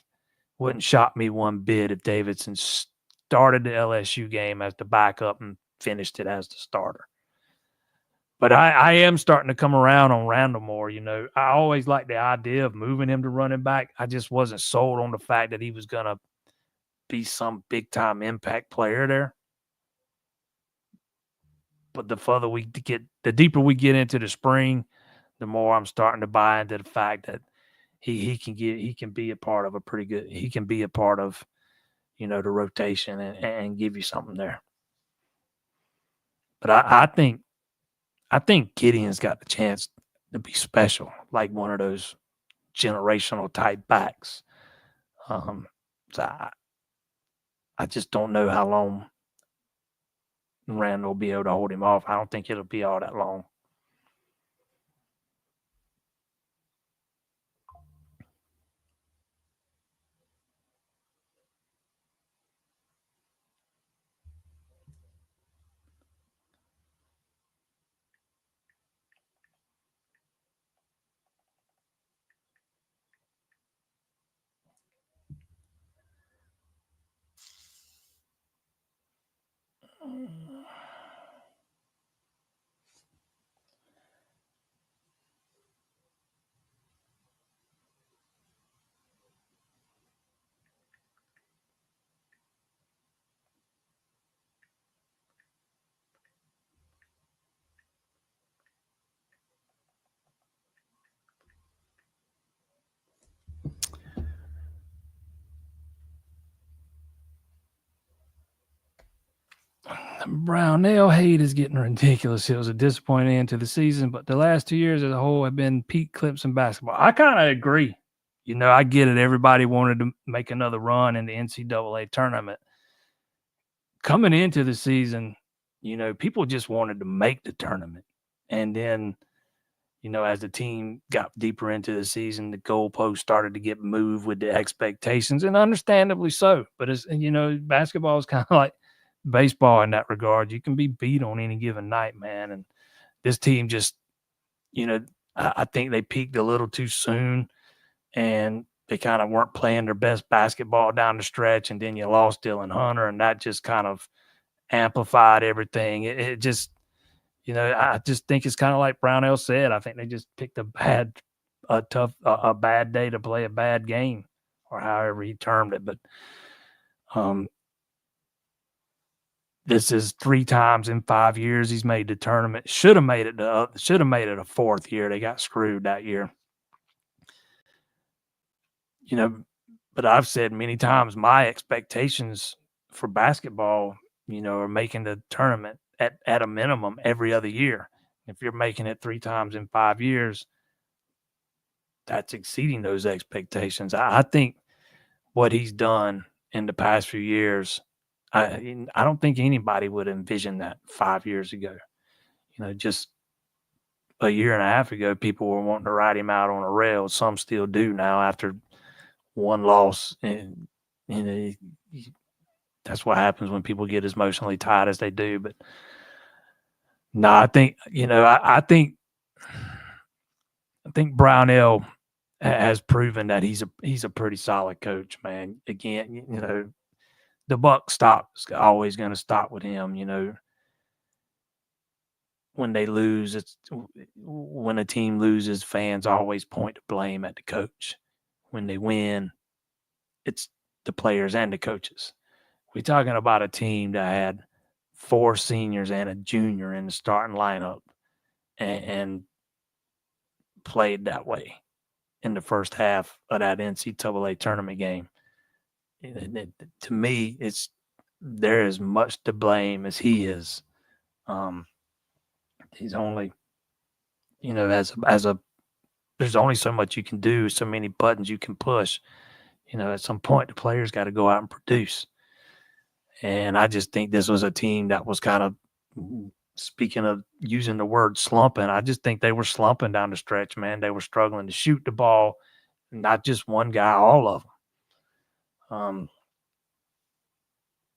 Wouldn't shock me one bit if Davidson started the LSU game as the backup and finished it as the starter. But I am starting to come around on Randall more. I always liked the idea of moving him to running back. I just wasn't sold on the fact that he was going to be some big time impact player there. But the deeper we get into the spring, the more I'm starting to buy into the fact that he can be a part of he can be a part of, the rotation and give you something there. But I think Gideon's got the chance to be special, like one of those generational type backs. So I just don't know how long Randall will be able to hold him off. I don't think it'll be all that long. Brownell hate is getting ridiculous. It was a disappointing end to the season, but the last 2 years as a whole have been peak Clemson basketball. I kind of agree. I get it. Everybody wanted to make another run in the NCAA tournament. Coming into the season, people just wanted to make the tournament. And then, as the team got deeper into the season, the goalposts started to get moved with the expectations, and understandably so. But it's, basketball is kind of like baseball in that regard. You can be beat on any given night, man. And this team just, I think they peaked a little too soon, and they kind of weren't playing their best basketball down the stretch. And then you lost Dylan Hunter, and that just kind of amplified everything. It just, I just think it's kind of like Brownell said. I think they just picked a bad day to play a bad game, or however he termed it. But this is 3 times in 5 years he's made the tournament. Should have made it a 4th year. They got screwed that year. But I've said many times my expectations for basketball, are making the tournament at a minimum every other year. If you're making it 3 times in 5 years, that's exceeding those expectations. I think what he's done in the past few years, I don't think anybody would envision that 5 years ago. Just a year and a half ago, people were wanting to ride him out on a rail. Some still do now after one loss. And that's what happens when people get as emotionally tied as they do. But no, I think, I think Brownell has proven that he's a pretty solid coach, man. Again, the buck stops always going to stop with him. When they lose, when a team loses, fans always point the blame at the coach. When they win, it's the players and the coaches. We're talking about a team that had 4 seniors and a junior in the starting lineup, and played that way in the first half of that NCAA tournament game. To me, they're as much to blame as he is. He's only, there's only so much you can do, so many buttons you can push. At some point, the players got to go out and produce. And I just think this was a team that was kind of, speaking of using the word slumping, I just think they were slumping down the stretch, man. They were struggling to shoot the ball, not just one guy, all of them.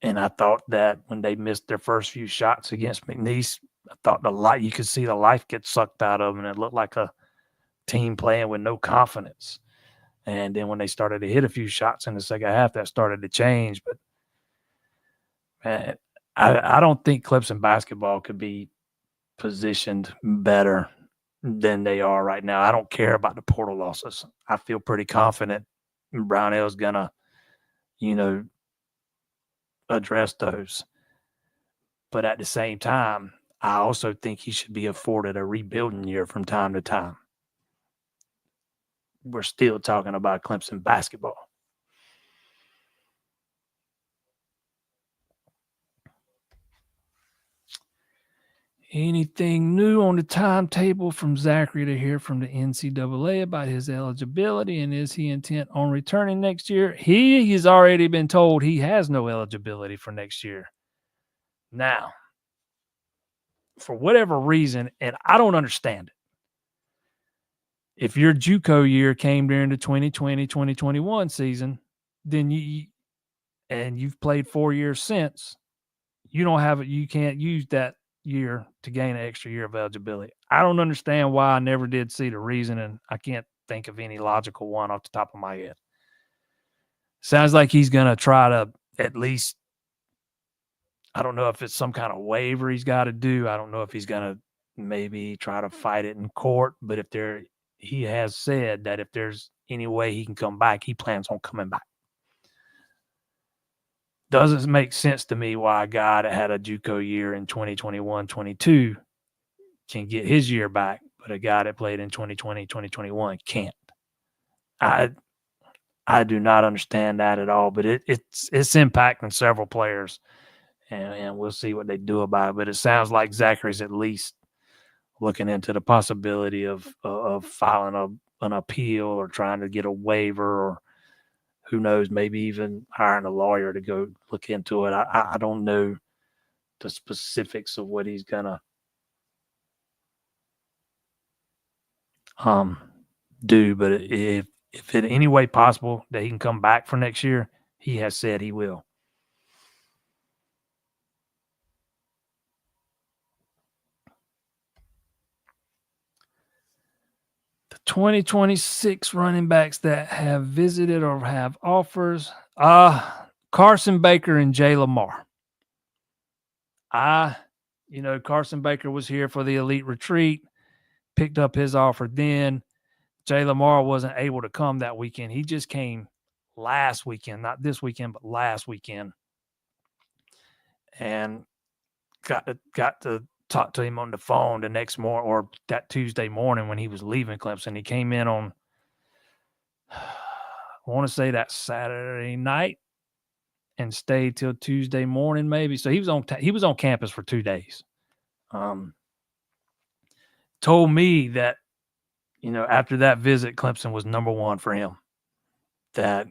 And I thought that when they missed their first few shots against McNeese, I thought you could see the life get sucked out of them, and it looked like a team playing with no confidence. And then when they started to hit a few shots in the second half, that started to change. But man, I don't think Clemson basketball could be positioned better than they are right now. I don't care about the portal losses. I feel pretty confident Brownell's gonna, address those. But at the same time, I also think he should be afforded a rebuilding year from time to time. We're still talking about Clemson basketball. Anything new on the timetable from Zachary to hear from the NCAA about his eligibility, and is he intent on returning next year? He has already been told he has no eligibility for next year. Now, for whatever reason, and I don't understand it, if your JUCO year came during the 2020-2021 season, then you've played 4 years since, you can't use that year to gain an extra year of eligibility. I don't understand why. I never did see the reason, and I can't think of any logical one off the top of my head. Sounds like he's going to try to at least, I don't know if it's some kind of waiver he's got to do. I don't know if he's going to maybe try to fight it in court, but he has said that if there's any way he can come back, he plans on coming back. Doesn't make sense to me why a guy that had a JUCO year in 2021-22 can get his year back, but a guy that played in 2020-2021 can't. I do not understand that at all, but it's impacting several players, and we'll see what they do about it. But it sounds like Zachary's at least looking into the possibility of filing an appeal or trying to get a waiver, or who knows, maybe even hiring a lawyer to go look into it. I don't know the specifics of what he's gonna do, but if in any way possible that he can come back for next year, he has said he will. The 2026 running backs that have visited or have offers, Carson Baker and Jay Lamar. Carson Baker was here for the elite retreat, picked up his offer then. Jay Lamar wasn't able to come that weekend. He just came last weekend, not this weekend, but last weekend. And got to talk to him on the phone the next morning, or that Tuesday morning when he was leaving Clemson. He came in on, I want to say that Saturday night, and stayed till Tuesday morning, maybe. So he was on campus for 2 days. Told me that, after that visit, Clemson was number one for him. That,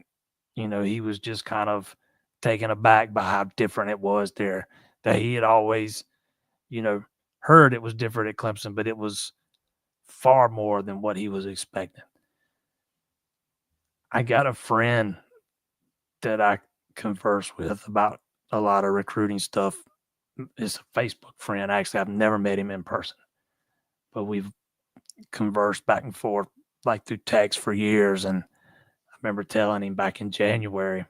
he was just kind of taken aback by how different it was there. That he had always, heard it was different at Clemson, but it was far more than what he was expecting. I got a friend that I converse with about a lot of recruiting stuff. It's a Facebook friend. Actually, I've never met him in person, but we've conversed back and forth like through text for years. And I remember telling him back in January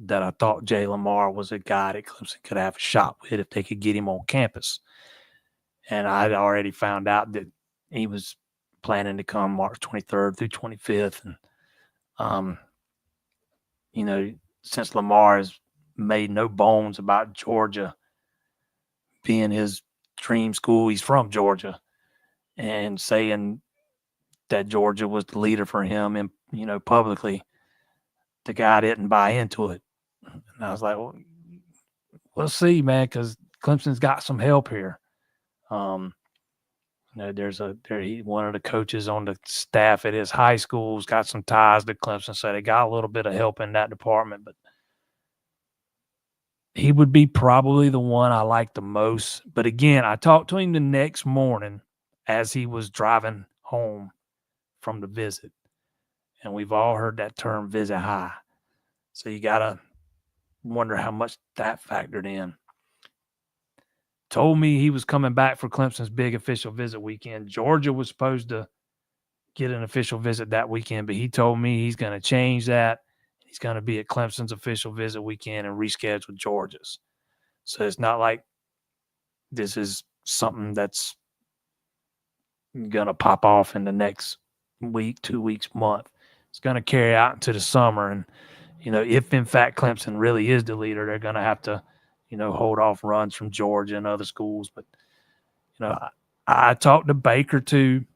that I thought Jay Lamar was a guy that Clemson could have a shot with if they could get him on campus. And I'd already found out that he was planning to come March 23rd through 25th. And, since Lamar has made no bones about Georgia being his dream school, he's from Georgia, and saying that Georgia was the leader for him, and publicly, the guy didn't buy into it. And I was like, well, we'll see, man, because Clemson's got some help here. There's one of the coaches on the staff at his high school's got some ties to Clemson, so they got a little bit of help in that department. But he would be probably the one I like the most. But again, I talked to him the next morning as he was driving home from the visit, and we've all heard that term "visit high." So you gotta wonder how much that factored in. Told me he was coming back for Clemson's big official visit weekend. Georgia was supposed to get an official visit that weekend, but he told me he's going to change that. He's going to be at Clemson's official visit weekend and reschedule Georgia's. So it's not like this is something that's going to pop off in the next week, 2 weeks, month. It's going to carry out into the summer. And, if in fact Clemson really is the leader, they're going to have to, hold off runs from Georgia and other schools. But, I talked to Baker too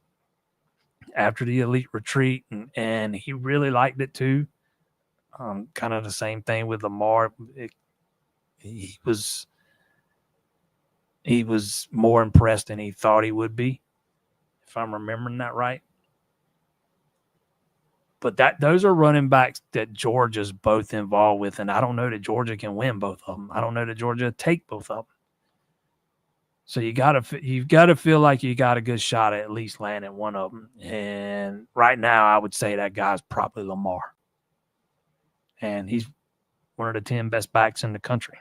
after the elite retreat, and he really liked it too. Kind of the same thing with Lamar. He was more impressed than he thought he would be, if I'm remembering that right. But those are running backs that Georgia's both involved with, and I don't know that Georgia can win both of them. I don't know that Georgia take both of them. So you've got to feel like you got a good shot at least landing one of them. And right now, I would say that guy's probably Lamar, and he's one of the 10 best backs in the country.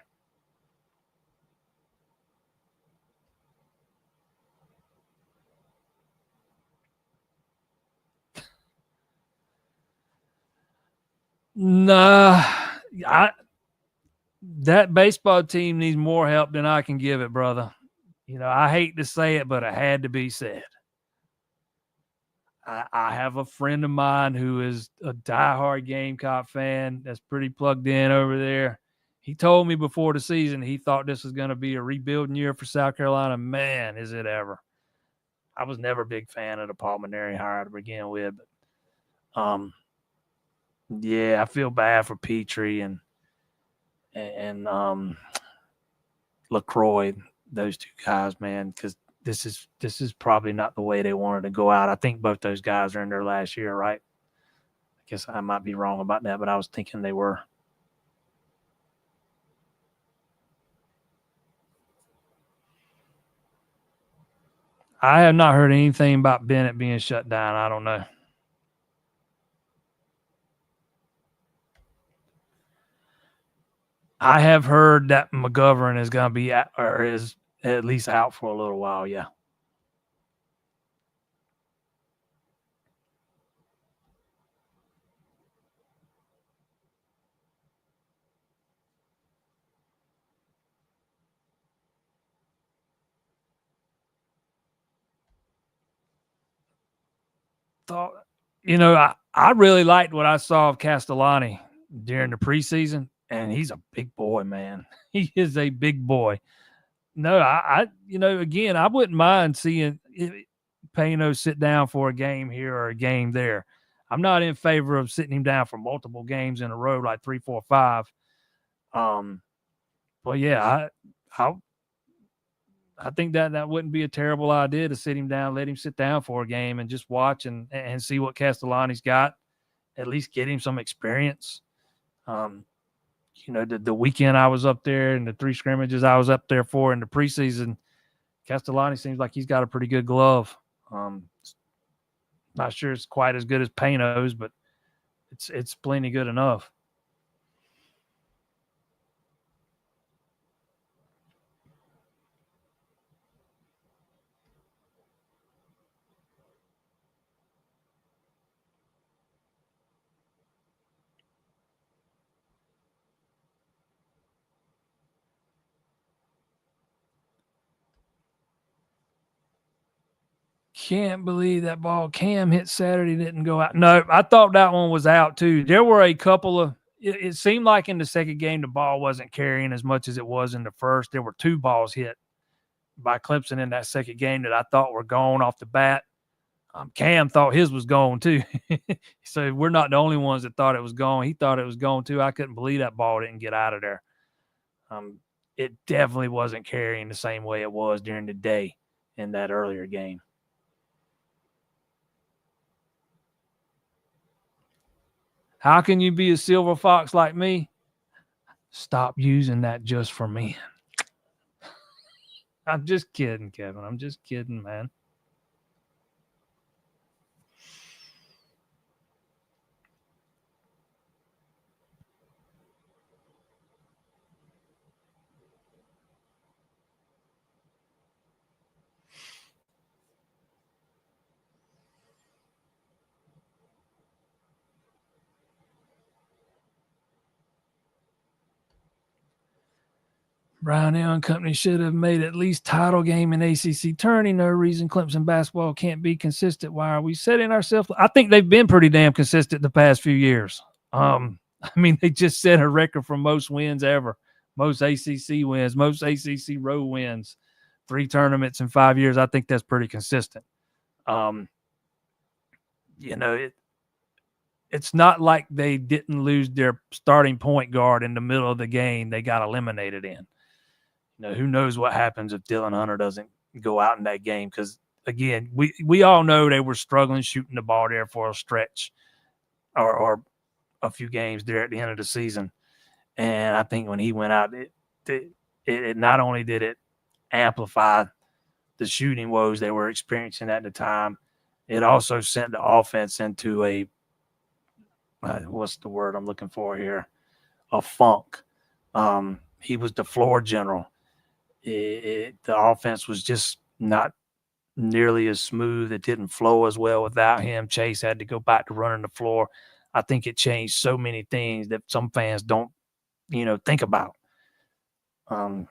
Nah, That baseball team needs more help than I can give it, brother. I hate to say it, but it had to be said. I have a friend of mine who is a diehard Gamecock fan that's pretty plugged in over there. He told me before the season he thought this was going to be a rebuilding year for South Carolina. Man, is it ever. I was never a big fan of the Paul Maneri hire to begin with. But, yeah, I feel bad for Petrie and LaCroix, those two guys, man, because this is probably not the way they wanted to go out. I think both those guys are in their last year, right? I guess I might be wrong about that, but I was thinking they were. I have not heard anything about Bennett being shut down. I don't know. I have heard that McGovern is going to be or is at least out for a little while. Yeah. Thought, I really liked what I saw of Castellani during the preseason, and he's a big boy, man. He is a big boy. No, again, I wouldn't mind seeing Pano sit down for a game here or a game there. I'm not in favor of sitting him down for multiple games in a row, like 3, 4, 5. But yeah, I think that wouldn't be a terrible idea to sit him down, let him sit down for a game, and just watch and see what Castellani's got. At least get him some experience. The weekend I was up there and the 3 scrimmages I was up there for in the preseason, Castellani seems like he's got a pretty good glove. Not sure it's quite as good as Pano's, but it's plenty good enough. Can't believe that ball Cam hit Saturday didn't go out. No, I thought that one was out too. There were a couple of it seemed like in the second game the ball wasn't carrying as much as it was in the first. There were 2 balls hit by Clemson in that second game that I thought were gone off the bat. Cam thought his was gone too. So we're not the only ones that thought it was gone. He thought it was gone too. I couldn't believe that ball didn't get out of there. It definitely wasn't carrying the same way it was during the day in that earlier game. How can you be a silver fox like me? Stop using that just for men. I'm just kidding, Kevin. I'm just kidding, man. Brownell and company should have made at least title game in ACC tourney. No reason Clemson basketball can't be consistent. Why are we setting ourselves? I think they've been pretty damn consistent the past few years. They just set a record for most wins ever, most ACC wins, most ACC road wins, 3 tournaments in 5 years. I think that's pretty consistent. It's not like they didn't lose their starting point guard in the middle of the game. They got eliminated in. Who knows what happens if Dylan Hunter doesn't go out in that game? Because again, we all know they were struggling shooting the ball there for a stretch or a few games there at the end of the season. And I think when he went out, it not only did it amplify the shooting woes they were experiencing at the time, it also sent the offense into a what's the word I'm looking for here? A funk. He was the floor general. The offense was just not nearly as smooth. It didn't flow as well without him. Chase had to go back to running the floor. I think it changed so many things that some fans don't, think about. And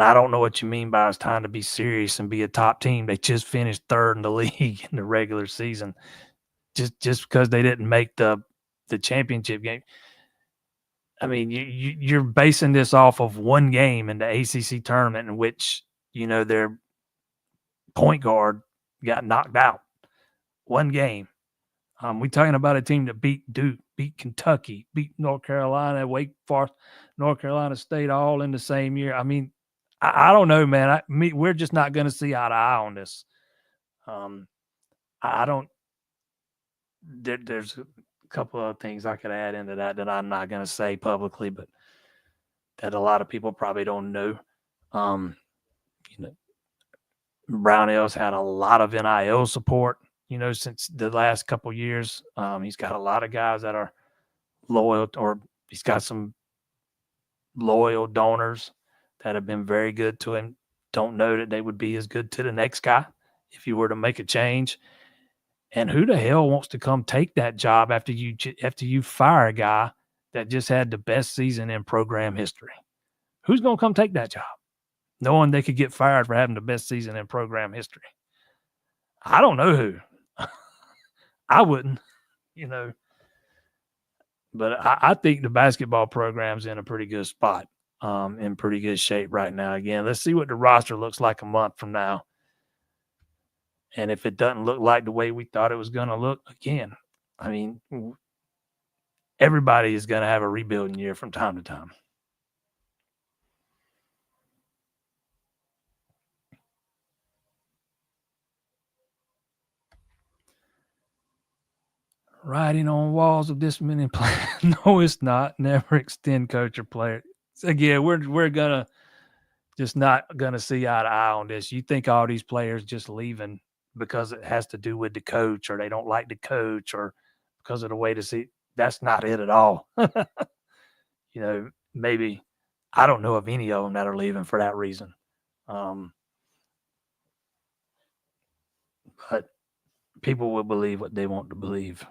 I don't know what you mean by it's time to be serious and be a top team. They just finished third in the league in the regular season, just because they didn't make the championship game. I mean, you're basing this off of one game in the ACC tournament in which their point guard got knocked out. One game. We're talking about a team that beat Duke, beat Kentucky, beat North Carolina, Wake Forest, North Carolina State, all in the same year. I mean, I don't know, man. We're just not going to see eye to eye on this. I don't. There's a couple of things I could add into that I'm not going to say publicly, but that a lot of people probably don't know. Brownell's had a lot of NIL support, since the last couple of years. He's got a lot of guys that are loyal, or he's got some loyal donors that have been very good to him. Don't know that they would be as good to the next guy if you were to make a change. And who the hell wants to come take that job after you fire a guy that just had the best season in program history? Who's going to come take that job, knowing they could get fired for having the best season in program history? I don't know who. I wouldn't, But I think the basketball program's in a pretty good spot, in pretty good shape right now. Again, let's see what the roster looks like a month from now. And if it doesn't look like the way we thought it was going to look, again, I mean, everybody is going to have a rebuilding year from time to time. Writing on walls of this many players. No, it's not. Never extend coach or player. Again, we're gonna just not gonna see eye to eye on this. You think all these players just leaving because it has to do with the coach, or they don't like the coach, or because of the way to see? That's not it at all. Maybe I don't know of any of them that are leaving for that reason. But people will believe what they want to believe.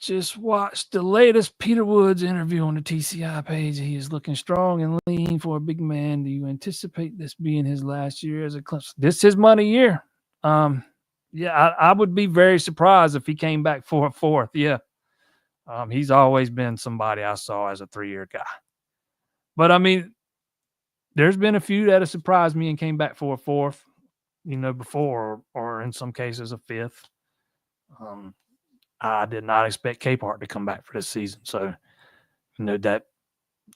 Just watched the latest Peter Woods interview on the TCI page. He is looking strong and lean for a big man. Do you anticipate this being his last year as a Clemson? This is his money year. I would be very surprised if he came back for a fourth. Yeah. He's always been somebody I saw as a 3-year guy. But, I mean, there's been a few that have surprised me and came back for a fourth, before, or in some cases a fifth. I did not expect Capehart to come back for this season. So, that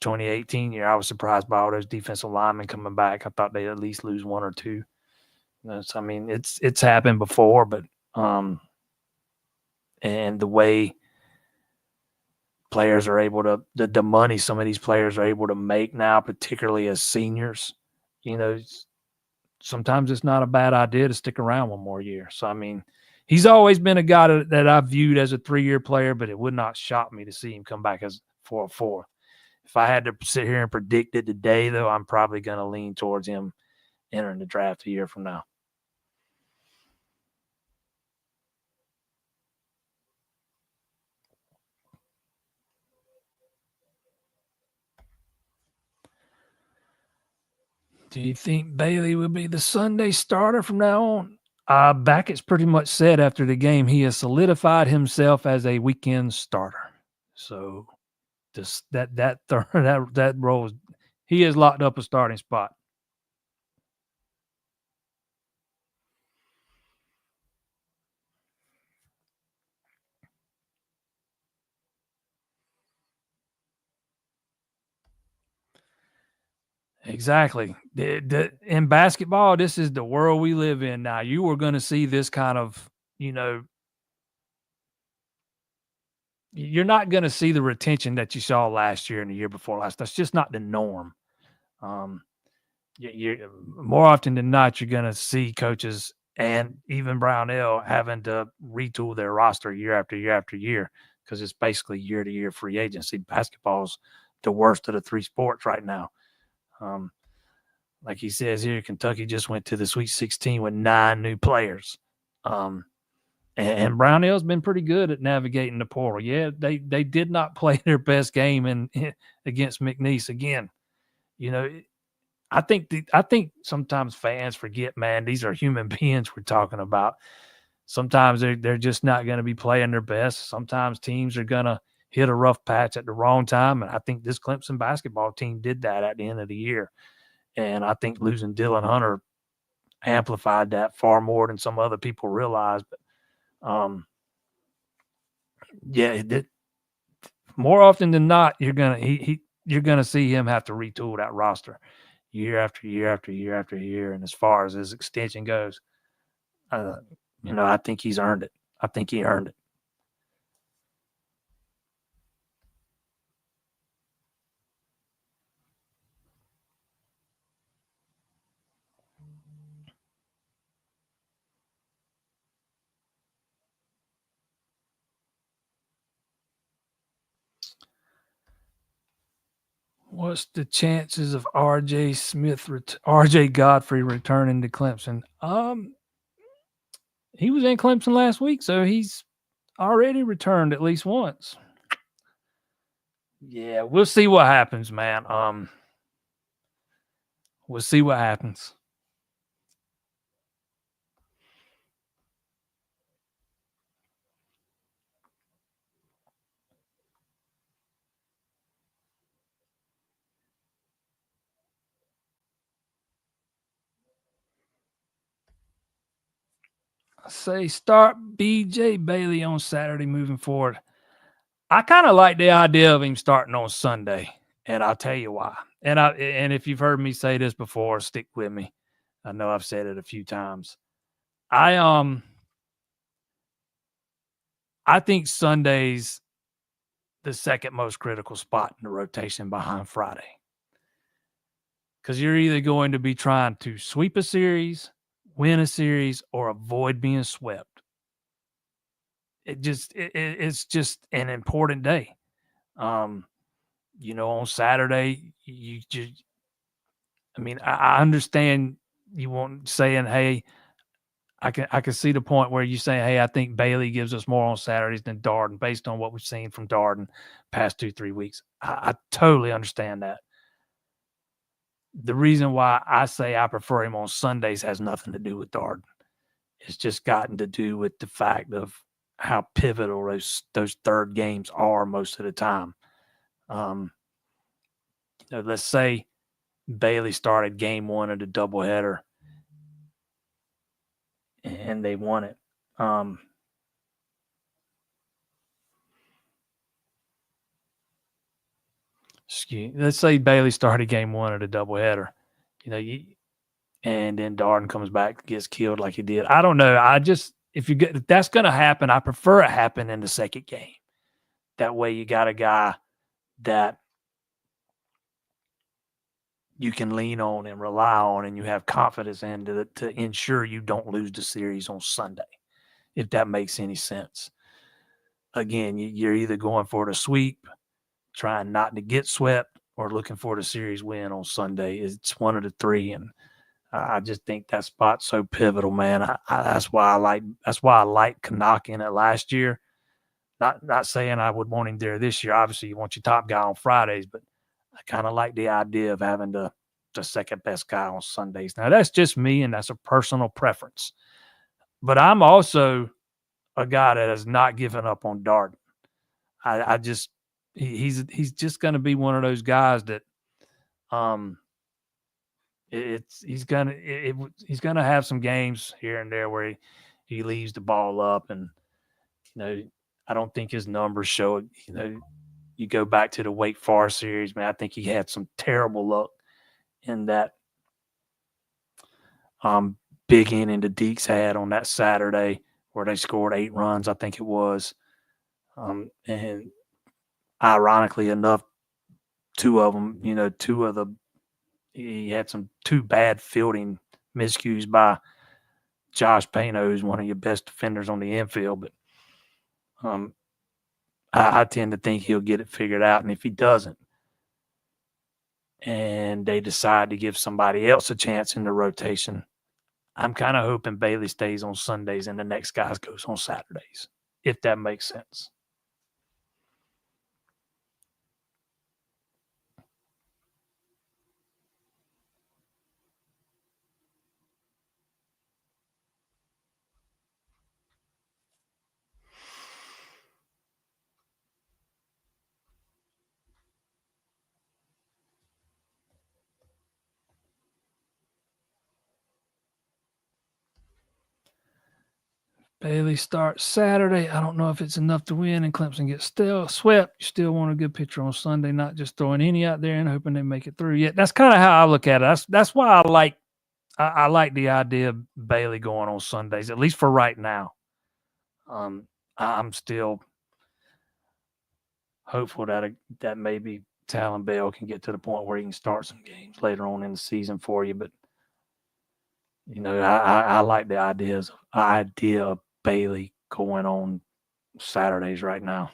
2018 year, I was surprised by all those defensive linemen coming back. I thought they'd at least lose one or two. So, I mean, it's happened before, but and the way players are able to, the money some of these players are able to make now, particularly as seniors, sometimes it's not a bad idea to stick around one more year. So, I mean, he's always been a guy that I viewed as a 3-year player, but it would not shock me to see him come back for a fourth. If I had to sit here and predict it today, though, I'm probably going to lean towards him entering the draft a year from now. Do you think Bailey will be the Sunday starter from now on? Beckett's pretty much said after the game he has solidified himself as a weekend starter. So that role, he has locked up a starting spot. Exactly. In basketball, this is the world we live in now. You are going to see this kind of, you're not going to see the retention that you saw last year and the year before last. That's just not the norm. You're more often than not, you're going to see coaches and even Brownell having to retool their roster year after year after year, because it's basically year to year free agency. Basketball's the worst of the three sports right now. like he says here, Kentucky just went to the Sweet 16 with 9 new players. And Brownell's been pretty good at navigating the portal. Yeah, they did not play their best game against McNeese again. I think sometimes fans forget, man, these are human beings we're talking about. Sometimes they're just not going to be playing their best. Sometimes teams are going to hit a rough patch at the wrong time, and I think this Clemson basketball team did that at the end of the year. And I think losing Dylan Hunter amplified that far more than some other people realize. But more often than not, you're gonna see him have to retool that roster year after year after year after year. And as far as his extension goes, I think he's earned it. I think he earned it. What's the chances of RJ Godfrey returning to Clemson? He was in Clemson last week, so he's already returned at least once. Yeah, we'll see what happens, man. We'll see what happens. I say start BJ Bailey on Saturday moving forward. I kind of like the idea of him starting on Sunday, and I'll tell you why. And if you've heard me say this before, stick with me. I know I've said it a few times. I think Sunday's the second most critical spot in the rotation behind Friday. Because you're either going to be trying to sweep a series, win a series, or avoid being swept. It's just an important day. On Saturday, I understand you won't saying, hey, I can see the point where you say, hey, I think Bailey gives us more on Saturdays than Darden based on what we've seen from Darden past 2-3 weeks. I totally understand that. The reason why I say I prefer him on Sundays has nothing to do with Darden. It's just gotten to do with the fact of how pivotal those third games are most of the time. Let's say Bailey started game one of the doubleheader and they won it. Let's say Bailey started game one of the doubleheader, and then Darden comes back, gets killed like he did. I don't know. If that's going to happen, I prefer it happen in the second game. That way you got a guy that you can lean on and rely on and you have confidence in to ensure you don't lose the series on Sunday, if that makes any sense. Again, you're either going for the sweep, trying not to get swept, or looking for the series win on Sunday. It's one of the three, and I just think that spot's so pivotal, man. That's why I like Canuck in it last year. Not saying I would want him there this year. Obviously, you want your top guy on Fridays, but I kind of like the idea of having the second best guy on Sundays. Now, that's just me, and that's a personal preference. But I'm also a guy that has not given up on Darden. He's just going to be one of those guys that he's gonna have some games here and there where he leaves the ball up, and I don't think his numbers show it. You go back to the Wake Forest series, man. I think he had some terrible luck in that big inning the Deeks had on that Saturday where they scored 8 runs, I think it was. And ironically enough, two of them, he had some 2 bad fielding miscues by Josh Pano, who's one of your best defenders on the infield. But I tend to think he'll get it figured out. And if he doesn't, and they decide to give somebody else a chance in the rotation, I'm kind of hoping Bailey stays on Sundays and the next guy goes on Saturdays, if that makes sense. Bailey starts Saturday. I don't know if it's enough to win and Clemson gets still swept. You still want a good pitcher on Sunday, not just throwing any out there and hoping they make it through. Yeah, that's kind of how I look at it. That's why I like the idea of Bailey going on Sundays, at least for right now. I'm still hopeful that maybe Talon Bell can get to the point where he can start some games later on in the season for you. But I like the idea of Bailey going on Saturdays right now.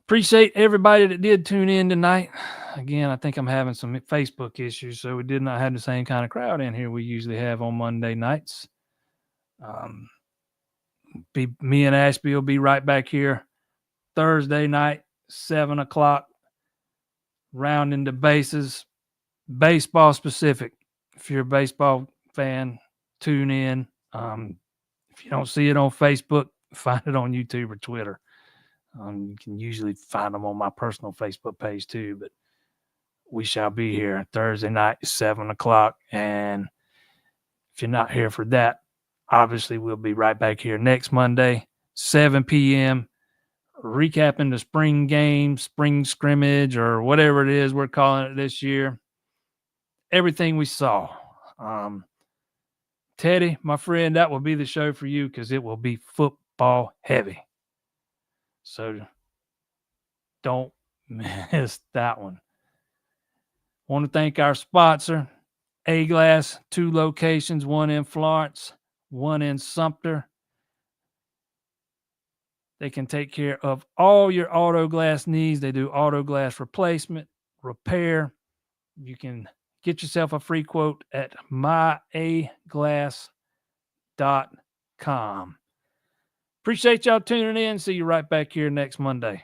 Appreciate everybody that did tune in tonight. Again, I think I'm having some Facebook issues, so we did not have the same kind of crowd in here we usually have on Monday nights. Me and Ashby will be right back here Thursday night, 7 o'clock, rounding the bases, baseball specific. If you're a baseball fan, tune in. If you don't see it on Facebook, find it on YouTube or Twitter. You can usually find them on my personal Facebook page too, but we shall be here Thursday night, 7 o'clock. And if you're not here for that, obviously we'll be right back here next Monday, 7 p.m., recapping the spring game, spring scrimmage, or whatever it is we're calling it this year. Everything we saw. Teddy, my friend, that will be the show for you because it will be football heavy. So don't miss that one. Want to thank our sponsor, A-Glass, 2 locations, one in Florence, one in Sumter. They can take care of all your auto glass needs. They do auto glass replacement, repair. You can get yourself a free quote at myaglass.com. Appreciate y'all tuning in. See you right back here next Monday.